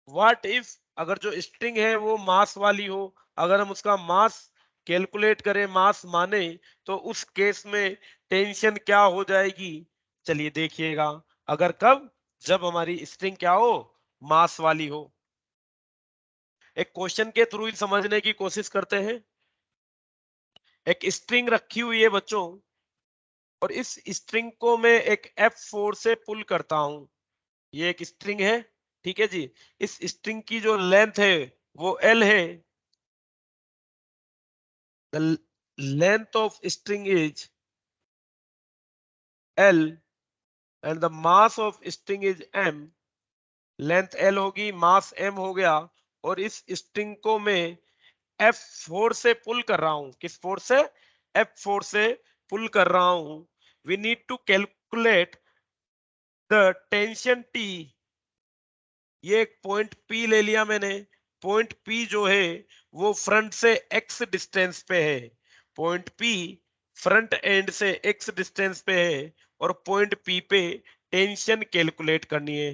व्हाट इफ अगर जो स्ट्रिंग है वो मास वाली हो, अगर हम उसका मास कैलकुलेट करें, मास माने, तो उस केस में टेंशन क्या हो जाएगी? चलिए देखिएगा. अगर कब? जब हमारी स्ट्रिंग क्या हो? मास वाली हो. एक क्वेश्चन के थ्रू समझने की कोशिश करते हैं. एक स्ट्रिंग रखी हुई है बच्चों और इस स्ट्रिंग को मैं एक F4 से पुल करता हूं. ये एक स्ट्रिंग है, ठीक है जी. इस स्ट्रिंग की जो लेंथ है वो L है. The length of string is L and the mass of string is M. Length L होगी, मास M हो गया. और इस स्ट्रिंग को मैं F4 से पुल कर रहा हूं. किस फोर्स से? F4 से पुल कर रहा हूं. We need to calculate the tension T. ये एक पॉइंट P ले लिया मैंने. पॉइंट P जो है वो फ्रंट से X डिस्टेंस पे है. पॉइंट P फ्रंट एंड से X डिस्टेंस पे है और पॉइंट P पे टेंशन कैलकुलेट करनी है.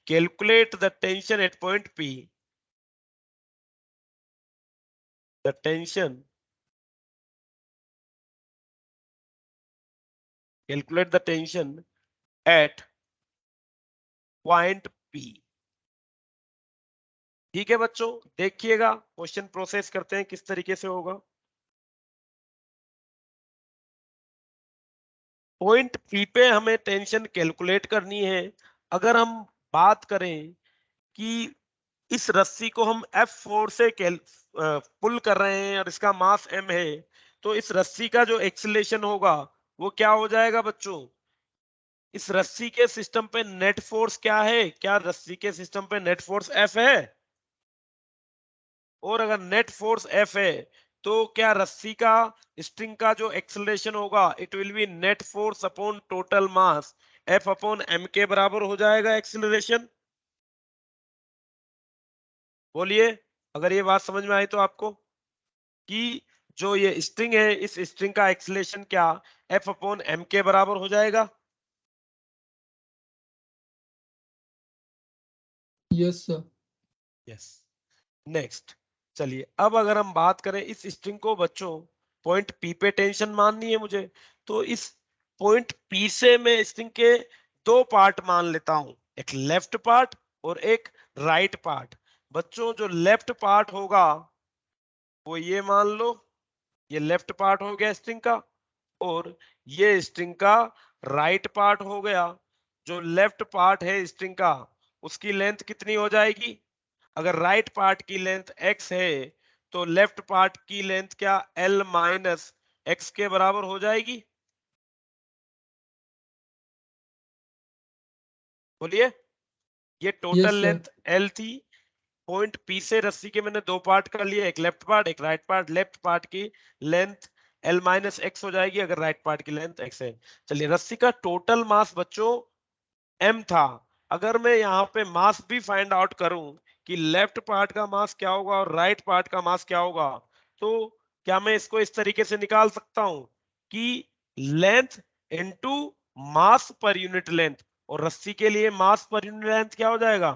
Calculate the tension at point P. The tension, calculate the tension at point P. ठीक है बच्चों, देखिएगा क्वेश्चन प्रोसेस करते हैं किस तरीके से होगा. पॉइंट P पे हमें टेंशन कैलकुलेट करनी है. अगर हम बात करें कि इस रस्सी को हम F4 से पुल कर रहे हैं और इसका मास M है, तो इस रस्सी का जो एक्सीलरेशन होगा वो क्या हो जाएगा बच्चों? इस रस्सी के सिस्टम पे नेट फोर्स क्या है? क्या रस्सी के सिस्टम पे नेट फोर्स F है? और अगर नेट फोर्स F है तो क्या रस्सी का, स्ट्रिंग का जो एक्सेलरेशन होगा it will be net force upon total mass F upon M के बराबर हो जाएगा एक्सेलरेशन. बोलिए अगर ये बात समझ में आई तो आपको, कि जो ये स्ट्रिंग है इस स्ट्रिंग का एक्सेलरेशन क्या F अपॉन M के बराबर हो जाएगा. Yes sir. यस. नेक्स्ट, चलिए अब अगर हम बात करें इस स्ट्रिंग को बच्चों पॉइंट P पे टेंशन माननी है मुझे, तो इस पॉइंट P से मैं स्ट्रिंग के दो पार्ट मान लेता हूं, एक लेफ्ट पार्ट और एक राइट पार्ट. बच्चों जो लेफ्ट पार्ट होगा वो ये मान लो, ये लेफ्ट पार्ट हो गया स्ट्रिंग का, और ये स्ट्रिंग का राइट पार्ट हो गया. जो लेफ्ट पार्ट है स्ट्रिंग का उसकी लेंथ कितनी हो जाएगी? अगर राइट पार्ट की लेंथ x है तो लेफ्ट पार्ट की लेंथ क्या L माइनस x के बराबर हो जाएगी. बोलिए. ये total yes sir. Length L थी. पॉइंट P से रस्सी के मैंने दो पार्ट कर लिए, एक लेफ्ट पार्ट एक राइट पार्ट. लेफ्ट पार्ट की लेंथ L माइनस x हो जाएगी अगर राइट पार्ट की लेंथ x है. चलिए रस्सी का टोटल मास बच्चों M था. अगर मैं यहाँ पे मास भी फाइंड आउट करूं कि लेफ्ट पार्ट का मास क्या होगा और राइट पार्ट का मास क्या होगा, तो क्या मैं इसको इस तरीके से निकाल सकता हूं कि length into mass per unit length, और रस्सी के लिए मास पर यूनिट लेंथ क्या हो जाएगा?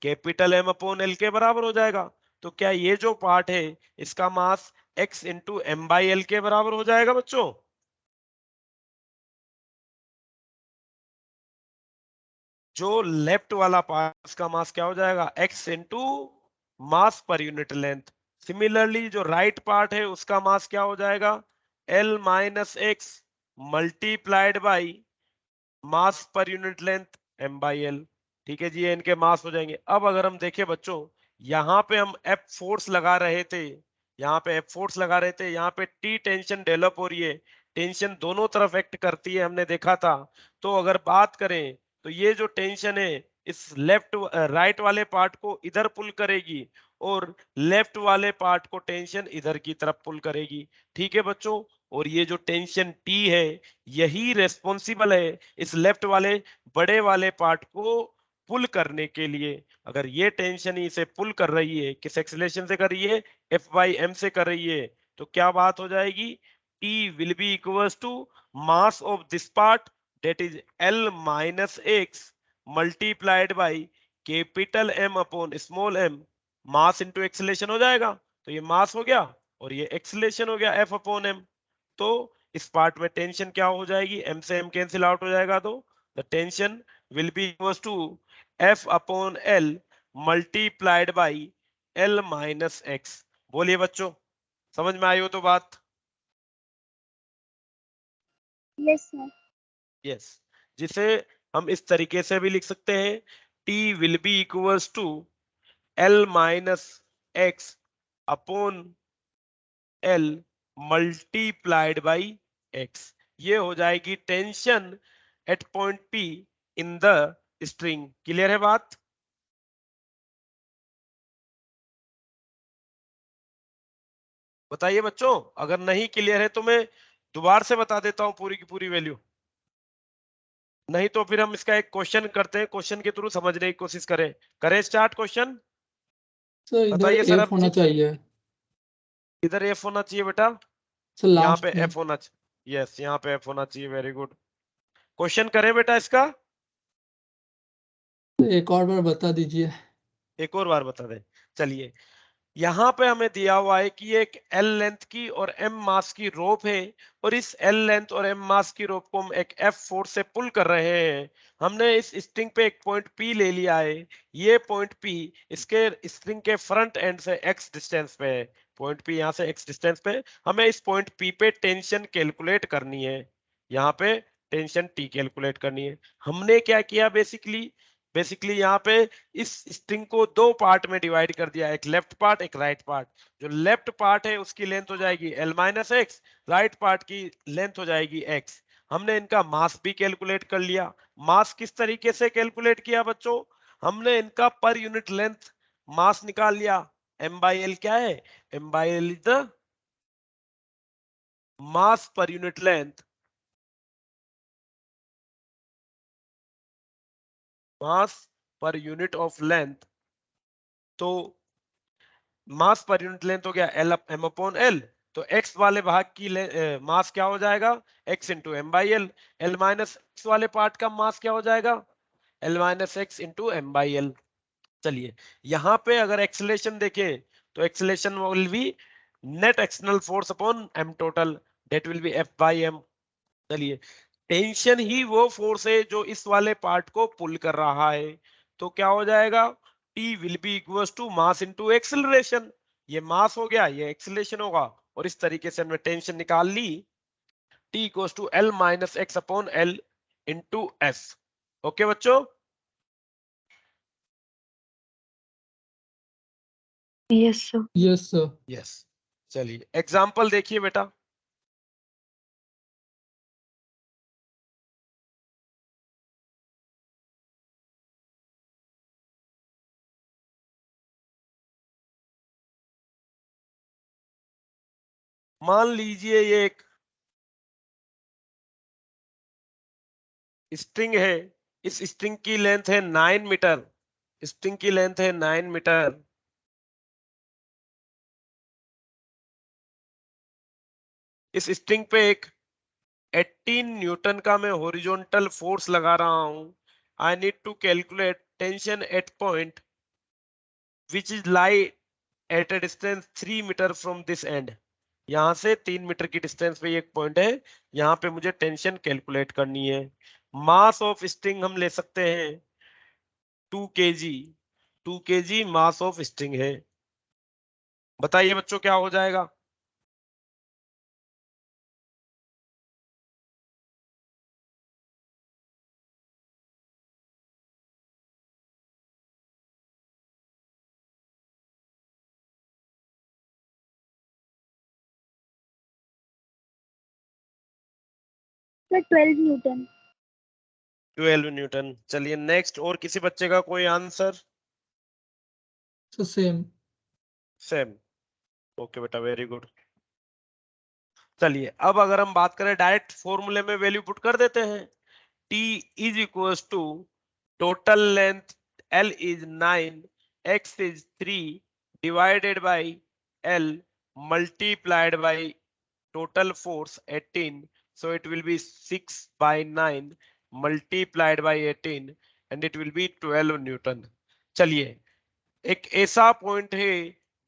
कैपिटल M अपॉन L के बराबर हो जाएगा. तो क्या ये जो पार्ट है इसका मास x into M by L के बराबर हो जाएगा बच्चों? जो लेफ्ट वाला पार्ट का मास क्या हो जाएगा? x into mass per unit length. Similarly जो राइट पार्ट है उसका मास क्या हो जाएगा? L minus x multiplied by mass per unit length M by L. ठीक है जी, ये इनके मास हो जाएंगे। अब अगर हम देखें बच्चों, यहाँ पे हम एफ फोर्स लगा रहे थे, यहाँ पे एफ फोर्स लगा रहे थे, यहाँ पे टी टेंशन डेवलप हो रही है, टेंशन दोनों तरफ एक्ट करती है, हमने देखा था। तो अगर बात करें तो ये जो टेंशन है इस लेफ्ट राइट वाले पार्ट को इधर पुल करेगी और लेफ्ट वाले पार्ट को टेंशन इधर की तरफ पुल करेगी। ठीक है बच्चों, और ये जो टेंशन टी है यही रेस्पॉन्सिबल है इस लेफ्ट वाले बड़े वाले पार्ट को पुल करने के लिए। अगर ये टेंशन ही इसे पुल कर रही है, किस एक्सेलरेशन से कर रही है, एफ बाई एम से कर रही है, तो क्या बात हो जाएगी, T will be equals to mass of this part, that is L minus x multiplied by capital M upon small m, mass into acceleration हो जाएगा। तो ये मास हो गया और ये एक्सेलरेशन हो गया F अपॉन m। तो इस पार्ट में टेंशन क्या हो जाएगी, m से m कैंसिल आउट हो जाएगा, तो the tension will be equals to F upon L multiplied by L minus x। बोलिए बच्चों, समझ में आई हो तो बात? Yes, sir. यस, जिसे हम इस तरीके से भी लिख सकते हैं, T will be equals to L minus x upon L multiplied by x। ये हो जाएगी tension at point P in the string. Clear है बात? बताइए बच्चों, अगर नहीं क्लियर है तो मैं दोबारा से बता देता हूं पूरी की पूरी वैल्यू, नहीं तो फिर हम इसका एक क्वेश्चन करते हैं, क्वेश्चन के थ्रू समझने की कोशिश करें। करें स्टार्ट क्वेश्चन? सर इधर बताइए सर एफ होना अभिजीत। चाहिए। इधर एफ होना चाहिए बेटा, सर यहाँ लास्ट पे में। एफ होना चाहिए। यस, यहाँ पे एफ होना चाहिए। Very good. क्वेश्चन करें बेटा इसका? एक और बार बता दीजिए। एक और बार बता दें, चलिए। यहाँ पे हमें दिया हुआ है कि एक एल लेंथ की और एम मास की रोप है, और इस एल लेंथ और एम मास की रोप को हम एक एफ फोर्स से पुल कर रहे हैं। हमने इस स्ट्रिंग पे एक पॉइंट पी ले लिया है। ये पॉइंट पी इसके स्ट्रिंग के फ्रंट एंड से एक्स डिस्टेंस पे है। पॉइंट पी यहाँ से एक्स डिस्टेंस पे, हमें इस पॉइंट पी पे टेंशन कैलकुलेट करनी है। यहाँ पे टेंशन टी कैलकुलेट करनी है। हमने क्या किया, बेसिकली यहाँ पे इस स्ट्रिंग को दो पार्ट में डिवाइड कर दिया, एक लेफ्ट पार्ट एक राइट पार्ट। जो लेफ्ट पार्ट है उसकी लेंथ हो जाएगी L minus x, right part की लेंथ हो जाएगी x। हमने इनका मास भी कैलकुलेट कर लिया। मास किस तरीके से कैलकुलेट किया बच्चों, हमने इनका पर यूनिट लेंथ मास निकाल लिया। m बाई एल क्या है, m by L is the mass per unit length, mass per unit of length. तो मास पर यूनिट लेंथ हो गया एल एम अपॉन एल। तो एक्स वाले भाग की मास क्या हो जाएगा, x into m by l. L minus x वाले पार्ट का मास क्या हो जाएगा, l minus x into m by l. चलिए, यहाँ पे अगर एक्सेलरेशन देखें तो acceleration will be net external force upon m total, that will be f by m. चलिए, टेंशन ही वो फोर्स है जो इस वाले पार्ट को पुल कर रहा है। तो क्या हो जाएगा, T will be equals to mass into acceleration. ये मास हो गया, ये एक्सेलरेशन होगा, और इस तरीके से हमने टेंशन निकाल ली। T equals to L minus x upon L into s. Okay बच्चों? Yes, sir. Yes sir. Yes. चलिए एग्जाम्पल देखिए बेटा। मान लीजिए ये एक स्ट्रिंग है, इस स्ट्रिंग की लेंथ है 9 मीटर, स्ट्रिंग की लेंथ है 9 मीटर। इस स्ट्रिंग पे एक 18 न्यूटन का मैं हॉरिजॉन्टल फोर्स लगा रहा हूं। I need to calculate tension at point which is lie at a distance 3 meter from this end. यहां से 3 मीटर की डिस्टेंस पे एक पॉइंट है, यहाँ पे मुझे टेंशन कैलकुलेट करनी है। मास ऑफ स्ट्रिंग हम ले सकते हैं 2 kg। 2 kg mass of string है। बताइए बच्चों क्या हो जाएगा? Sir, 12 Newton. 12 न्यूटन। चलिए नेक्स्ट, और किसी बच्चे का कोई answer? So same. Same. Okay बेटा, वेरी गुड। चलिए अब अगर हम बात करें, डायरेक्ट फॉर्मूले में वैल्यू पुट कर देते हैं। T is equal to total length L is 9, X is 3 divided by L multiplied by total force 18, so it will be 6 by 9 multiplied by 18 and it will be 12 Newton. चलिए एक ऐसा पॉइंट है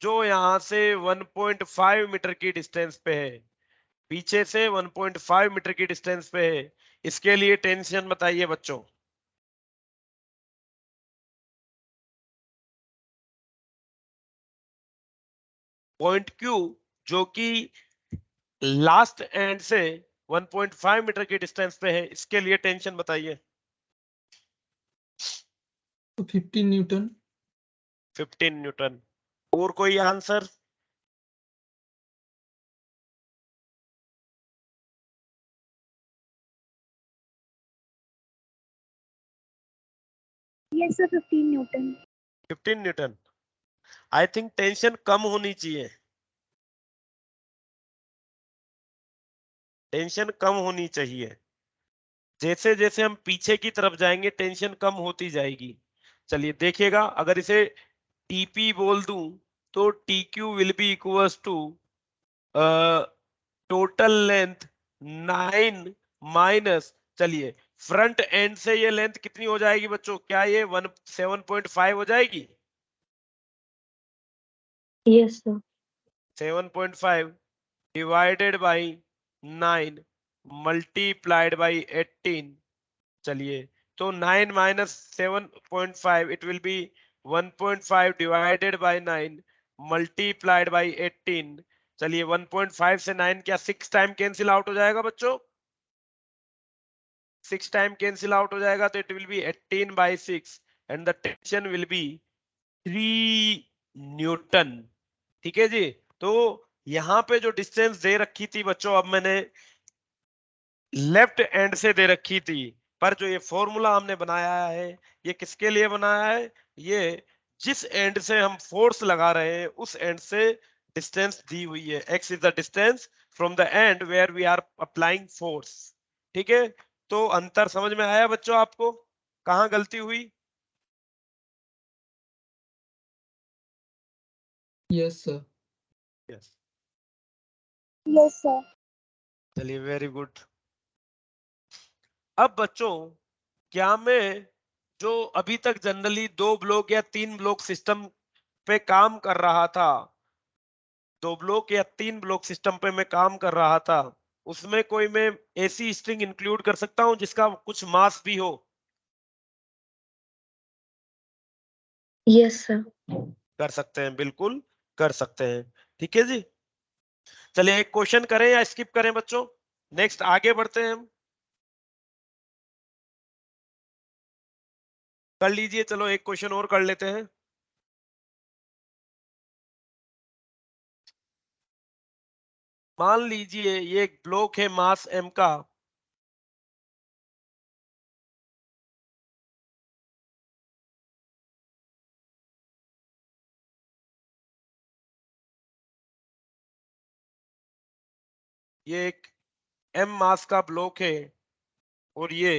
जो यहां से 1.5 मीटर की डिस्टेंस पे है, पीछे से 1.5 मीटर की डिस्टेंस पे है। इसके लिए टेंशन बताइए बच्चों। पॉइंट क्यू जो कि लास्ट एंड से 1.5 मीटर की डिस्टेंस पे है, इसके लिए टेंशन बताइए। So 15 Newton. 15 न्यूटन। और कोई answer? Yes, sir, 15 Newton. 15 newton. I think tension कम होनी चाहिए, टेंशन कम होनी चाहिए। जैसे जैसे हम पीछे की तरफ जाएंगे टेंशन कम होती जाएगी। चलिए देखिएगा, अगर इसे टीपी बोल दूं तो T Q will be equals to total length 9 minus, चलिए फ्रंट एंड से ये लेंथ कितनी हो जाएगी बच्चों? क्या ये 7.5 हो जाएगी? Yes, sir. 7.5 divided by 9 multiplied by 18। चलिए तो 9 minus 7.5 it will B 1.5 divided by 9 multiplied by 18। चलिए 1.5 से 9 क्या 6 टाइम कैंसिल आउट हो जाएगा बच्चों? 6 टाइम कैंसिल आउट हो जाएगा, तो it will B 18 by 6 and the tension will B 3 Newton. ठीक है जी। तो यहाँ पे जो डिस्टेंस दे रखी थी बच्चों, अब मैंने लेफ्ट एंड से दे रखी थी, पर जो ये फॉर्मूला हमने बनाया है ये किसके लिए बनाया है? ये जिस एंड से हम फोर्स लगा रहे हैं उस एंड से डिस्टेंस दी हुई है। x is the distance from the end where we are applying force. ठीक है, तो अंतर समझ में आया बच्चों आपको? कहाँ गलती हुई? Yes, sir. Yes. Yes, sir. चलिए वेरी गुड। अब बच्चों, क्या मैं जो अभी तक जनरली 2 ब्लॉक या 3 ब्लॉक सिस्टम पे काम कर रहा था, 2 ब्लॉक या 3 ब्लॉक सिस्टम पे मैं काम कर रहा था, उसमें कोई मैं ऐसी स्ट्रिंग इंक्लूड कर सकता हूं जिसका कुछ मास भी हो? Yes, sir. कर सकते हैं, बिल्कुल कर सकते हैं। ठीक है जी। चलिए एक क्वेश्चन करें या स्किप करें बच्चों? नेक्स्ट आगे बढ़ते हैं हम। कर लीजिए, चलो एक क्वेश्चन और कर लेते हैं। मान लीजिए ये एक ब्लॉक है मास m का, ये एक m मास का ब्लॉक है और ये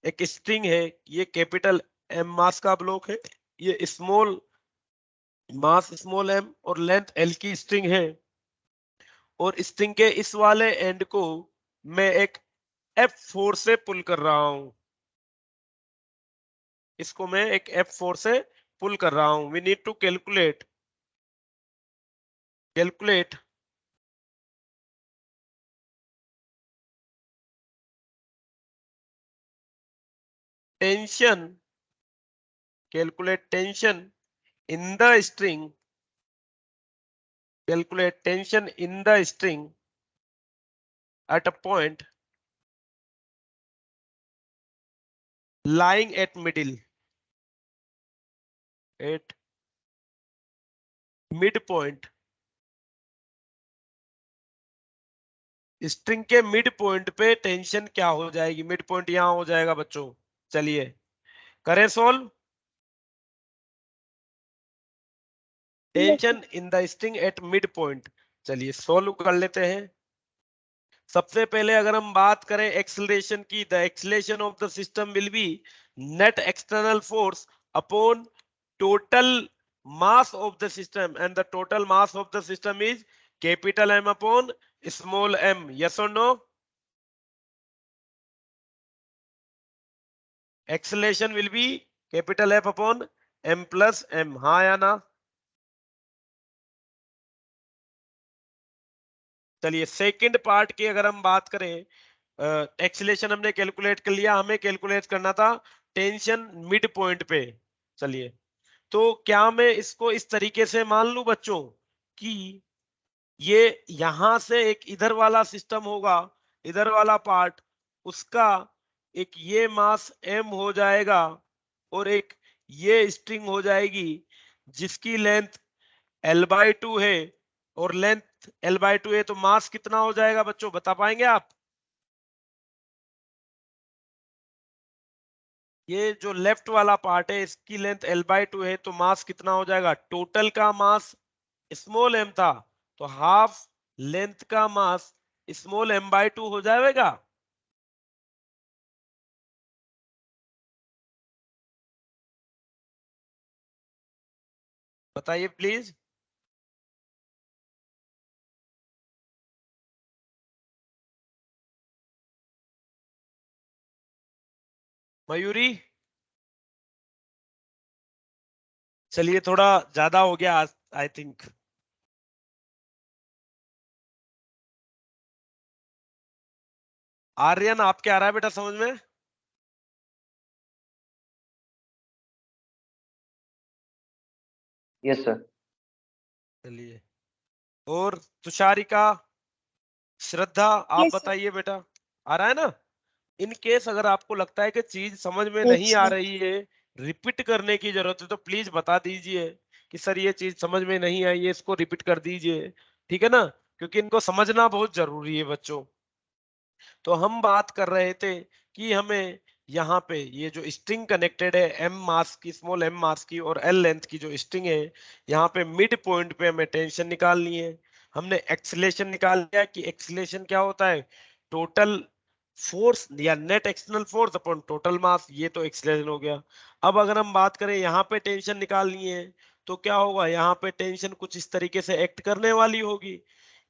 एक स्ट्रिंग है। ये कैपिटल M मास का ब्लॉक है, ये स्मॉल मास स्मॉल m और लेंथ l की स्ट्रिंग है, और स्ट्रिंग के इस वाले एंड को मैं एक F4 से पुल कर रहा हूं। इसको मैं एक F4 से पुल कर रहा हूं। We need to calculate calculate tension calculate tension in the string calculate tension in the string at a point lying at middle at mid point, string के मिड पॉइंट पे टेंशन क्या हो जाएगी? मिड पॉइंट यहां हो जाएगा बच्चों। चलिए करें solve. Yes, sir. Tension in the string at mid point. चलिए सोल्व कर लेते हैं। सबसे पहले अगर हम बात करें एक्सेलरेशन की, the acceleration of the system will be net external force upon total mass of the system, and the total mass of the system is capital M upon small m. Yes or no? Acceleration will be capital F upon m plus m. हाँ या ना? चलिए सेकंड पार्ट की अगर हम बात करें, एक्सेलेरेशन हमने कैलकुलेट कर लिया, हमें कैलकुलेट करना था टेंशन मिड पॉइंट पे। चलिए तो क्या मैं इसको इस तरीके से मान लूं बच्चों कि ये यहां से एक इधर वाला सिस्टम होगा, इधर वाला पार्ट, उसका एक ये मास m हो जाएगा और एक ये स्ट्रिंग हो जाएगी जिसकी लेंथ L/2 है, और लेंथ L/2 है तो मास कितना हो जाएगा बच्चों, बता पाएंगे आप? ये जो लेफ्ट वाला पार्ट है इसकी लेंथ L/2 है तो मास कितना हो जाएगा? टोटल का मास स्मॉल m था तो हाफ लेंथ का मास स्मॉल m/2 हो जाएगा। बताइए प्लीज। मयूरी, चलिए थोड़ा ज्यादा हो गया आई थिंक। आर्यन आपके आ रहा है बेटा समझ में? Yes sir. चलिए, और तुषारिका, श्रद्धा, आप Yes, sir. बताइए बेटा, आ रहा है ना? इन केस अगर आपको लगता है कि चीज समझ में Yes, नहीं आ sir. रही है, रिपीट करने की जरूरत है, तो प्लीज बता दीजिए कि सर ये चीज समझ में नहीं आई है, इसको रिपीट कर दीजिए, ठीक है ना? क्योंकि इनको समझना बहुत जरूरी है बच्चों। तो हम बात कर रहे थे कि हमें यहाँ पे ये जो स्ट्रिंग कनेक्टेड है एम मास की, स्मॉल एम मास की और एल लेंथ की जो स्ट्रिंग है, यहाँ पे मिड पॉइंट पे हमें टेंशन निकालनी है। हमने एक्सीलरेशन निकाल लिया कि एक्सीलरेशन क्या होता है, टोटल फोर्स या net external force upon total मास, ये तो एक्सीलरेशन हो गया। अब अगर हम बात करें यहाँ पे टेंशन निकालनी है तो क्या होगा, यहाँ पे टेंशन कुछ इस तरीके से एक्ट करने वाली होगी।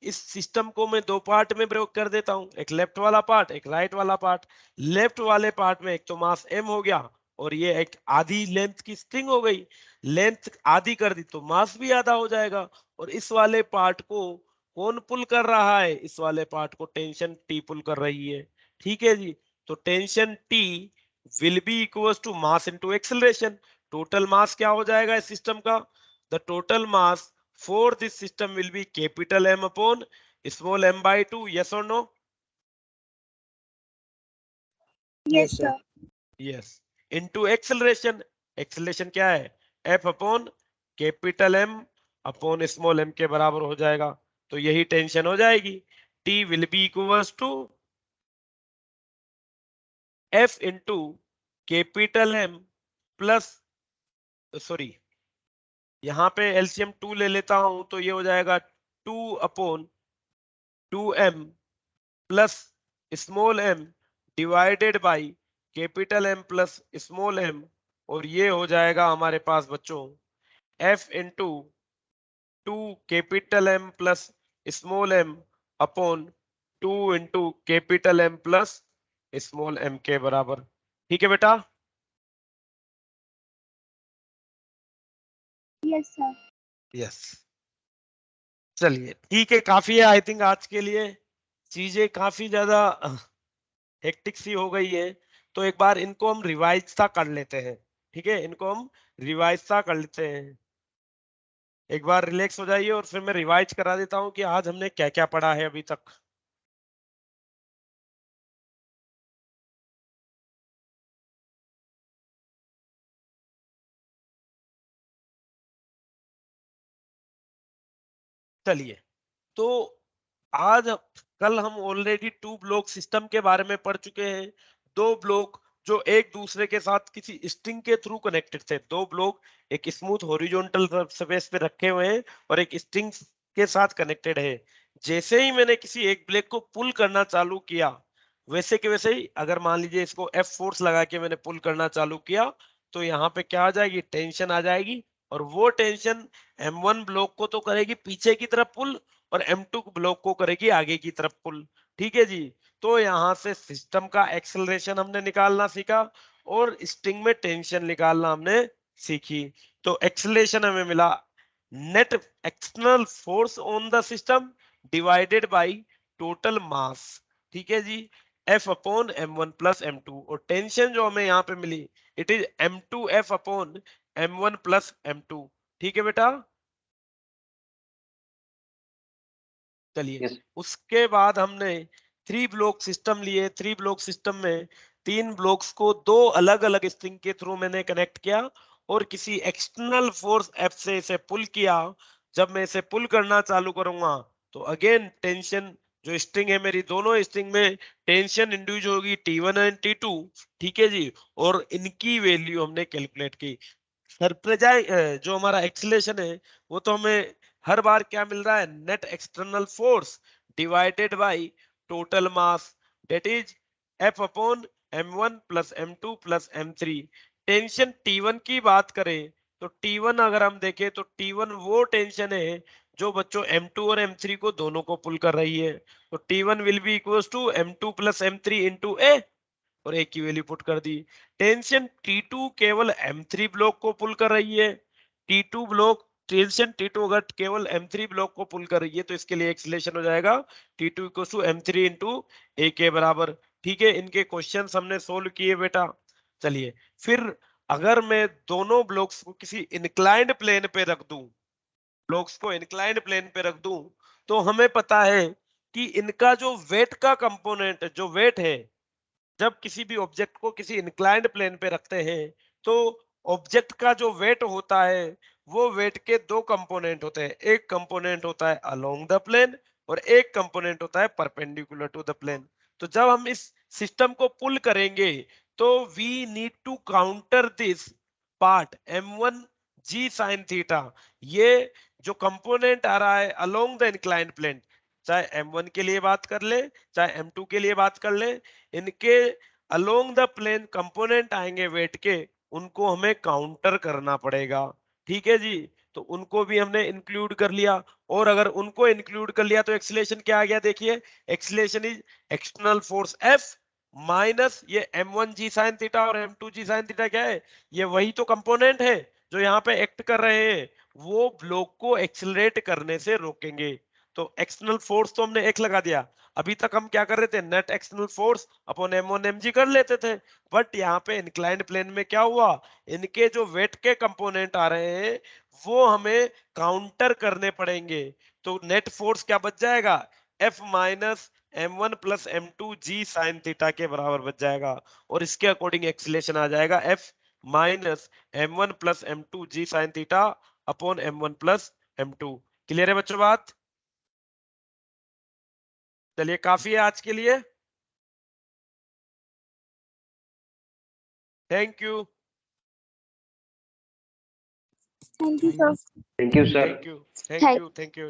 इस सिस्टम को मैं दो पार्ट में प्रयोग कर देता हूं, एक लेफ्ट वाला पार्ट, एक राइट वाला पार्ट। लेफ्ट वाले पार्ट में एक तो मास m हो गया और ये एक आधी लेंथ की स्ट्रिंग हो गई, लेंथ आधी कर दी तो मास भी आधा हो जाएगा। और इस वाले पार्ट को कौन पुल कर रहा है, इस वाले पार्ट को टेंशन T पुल कर रही है, ठीक है जी। तो tension T will be equal to mass into acceleration. Total mass क्या हो जाएगा इस सिस्टम का, the total mass for this system will be capital M upon small m/2. Yes or no? Yes, sir. Yes. Into acceleration. Acceleration क्या है, F upon capital M upon small m के बराबर हो जाएगा। तो यही टेंशन हो जाएगी, T will be equals to F into capital M plus, sorry यहाँ पे LCM 2 ले लेता हूं तो ये हो जाएगा 2/2m plus small m divided by capital M plus small m, और ये हो जाएगा हमारे पास बच्चों F into 2 capital M plus small m upon 2 into capital M plus small m के बराबर। ठीक है बेटा? Yes, sir. यस। चलिए ठीक है, काफी है आई थिंक आज के लिए, चीजें काफी ज्यादा हेक्टिक सी हो गई है। तो एक बार इनको हम रिवाइज सा कर लेते हैं, ठीक है, इनको हम रिवाइज सा कर लेते हैं। एक बार रिलैक्स हो जाइए और फिर मैं रिवाइज करा देता हूँ कि आज हमने क्या क्या पढ़ा है अभी तक। चलिए, तो आज कल हम ऑलरेडी 2 ब्लॉक सिस्टम के बारे में पढ़ चुके हैं। 2 ब्लॉक जो एक दूसरे के साथ किसी स्ट्रिंग के थ्रू कनेक्टेड थे। 2 ब्लॉक एक स्मूथ हॉरिजॉन्टल सरफेस पे रखे हुए हैं और एक स्ट्रिंग के साथ कनेक्टेड है। जैसे ही मैंने किसी एक ब्लॉक को पुल करना चालू किया, वैसे के वैसे ही अगर मान लीजिए इसको F फोर्स लगा के मैंने पुल करना चालू किया, तो यहाँ पे क्या आ जाएगी, टेंशन आ जाएगी। और वो टेंशन M1 ब्लॉक को तो करेगी पीछे की तरफ पुल, और M2 ब्लॉक को करेगी आगे की तरफ पुल। ठीक है जी। तो यहाँ से सिस्टम का एक्सेलरेशन हमने निकालना सीखा और स्ट्रिंग में टेंशन निकालना हमने सीखी। तो एक्सेलरेशन हमें मिला net external force on the system divided by total मास। ठीक है जी, F upon M1 plus M2। और टेंशन जो हमें यहाँ पे मिली, it is M2F upon M1 plus M2। ठीक है बेटा। चलिए, Yes. उसके बाद हमने 3 ब्लॉक सिस्टम लिए। 3 ब्लॉक सिस्टम में 3 ब्लॉक्स को 2 अलग अलग स्ट्रिंग के थ्रू मैंने कनेक्ट किया और किसी एक्सटर्नल फोर्स F से इसे पुल किया। जब मैं इसे पुल करना चालू करूंगा तो अगेन टेंशन, जो स्ट्रिंग है मेरी, दोनों स्ट्रिंग में टेंशन इंड्यूस होगी T1 एंड T2। ठीक है जी। और इनकी वैल्यू हमने कैलकुलेट की। सरप्राइज जो हमारा एक्सीलरेशन है, वो तो हमें हर बार क्या मिल रहा है, net external force divided by total mass, that is F upon M1 plus M2 plus M3। Tension T1 की बात करें तो T1 अगर हम देखें तो T1 वो टेंशन है जो बच्चों M2 और M3 को दोनों को पुल कर रही है। तो T1 will be equals to M2 plus M3 into A, और एक की वैल्यू पुट कर दी। टेंशन T2 केवल M3 ब्लॉक को पुल कर रही है। T2 ब्लॉक टेंशन T2 अगर केवल M3 ब्लॉक को पुल कर रही है तो इसके लिए एक्सीलरेशन हो जाएगा T2 equal to M3 into A के बराबर। ठीक है, इनके क्वेश्चंस हमने सोल्व किए बेटा। चलिए, फिर अगर मैं दोनों ब्लॉक्स को किसी इंक्लाइंड प्लेन पे रख दूं, ब्लॉक्स को इंक्लाइंड प्लेन पे रख दूं, तो हमें पता है कि इनका जो वेट का कंपोनेंट, जो वेट है, जब किसी भी ऑब्जेक्ट को किसी इंक्लाइंड प्लेन पे रखते हैं तो ऑब्जेक्ट का जो वेट होता है, वो वेट के 2 कंपोनेंट होते हैं। एक कंपोनेंट होता है अलोंग द प्लेन और एक कंपोनेंट होता है परपेंडिकुलर टू द प्लेन। तो जब हम इस सिस्टम को पुल करेंगे तो we need to counter this part M1 G sin theta. ये जो कंपोनेंट आ रहा है अलोंग द इंक्लाइंड प्लेन, चाहे M1 के लिए बात कर ले चाहे M2 के लिए बात कर ले, इनके अलोंग द प्लेन कंपोनेंट आएंगे वेट के, उनको हमें काउंटर करना पड़ेगा। ठीक है जी। तो उनको भी हमने इंक्लूड कर लिया, और अगर उनको इंक्लूड कर लिया तो एक्सीलरेशन क्या आ गया, देखिए acceleration is external force F minus ये M1 G sin थीटा और M2 G sin थीटा क्या है, ये वही तो कंपोनेंट है जो यहाँ पे एक्ट कर रहे हैं, वो ब्लॉक को एक्सीलरेट करने से रोकेंगे। तो एक्सटर्नल फोर्स तो हमने एक लगा दिया। अभी तक हम क्या कर रहे थे, net external force upon M1 mg कर लेते थे, बट यहाँ पे इंक्लाइंड प्लेन में क्या हुआ, इनके जो वेट के कंपोनेंट आ रहे हैं वो हमें काउंटर करने पड़ेंगे। तो नेट फोर्स क्या बच जाएगा, F minus M1 plus M2 G sin theta के बराबर बच जाएगा, और इसके अकॉर्डिंग एक्सीलरेशन आ जाएगा F minus M1 plus M2 G sin theta upon M1 plus M2। Clear है बच्चों बात? चलिए, काफी है आज के लिए। Thank you. Thank you, sir. Thank you, sir. Thank you. Thank you. Thank you.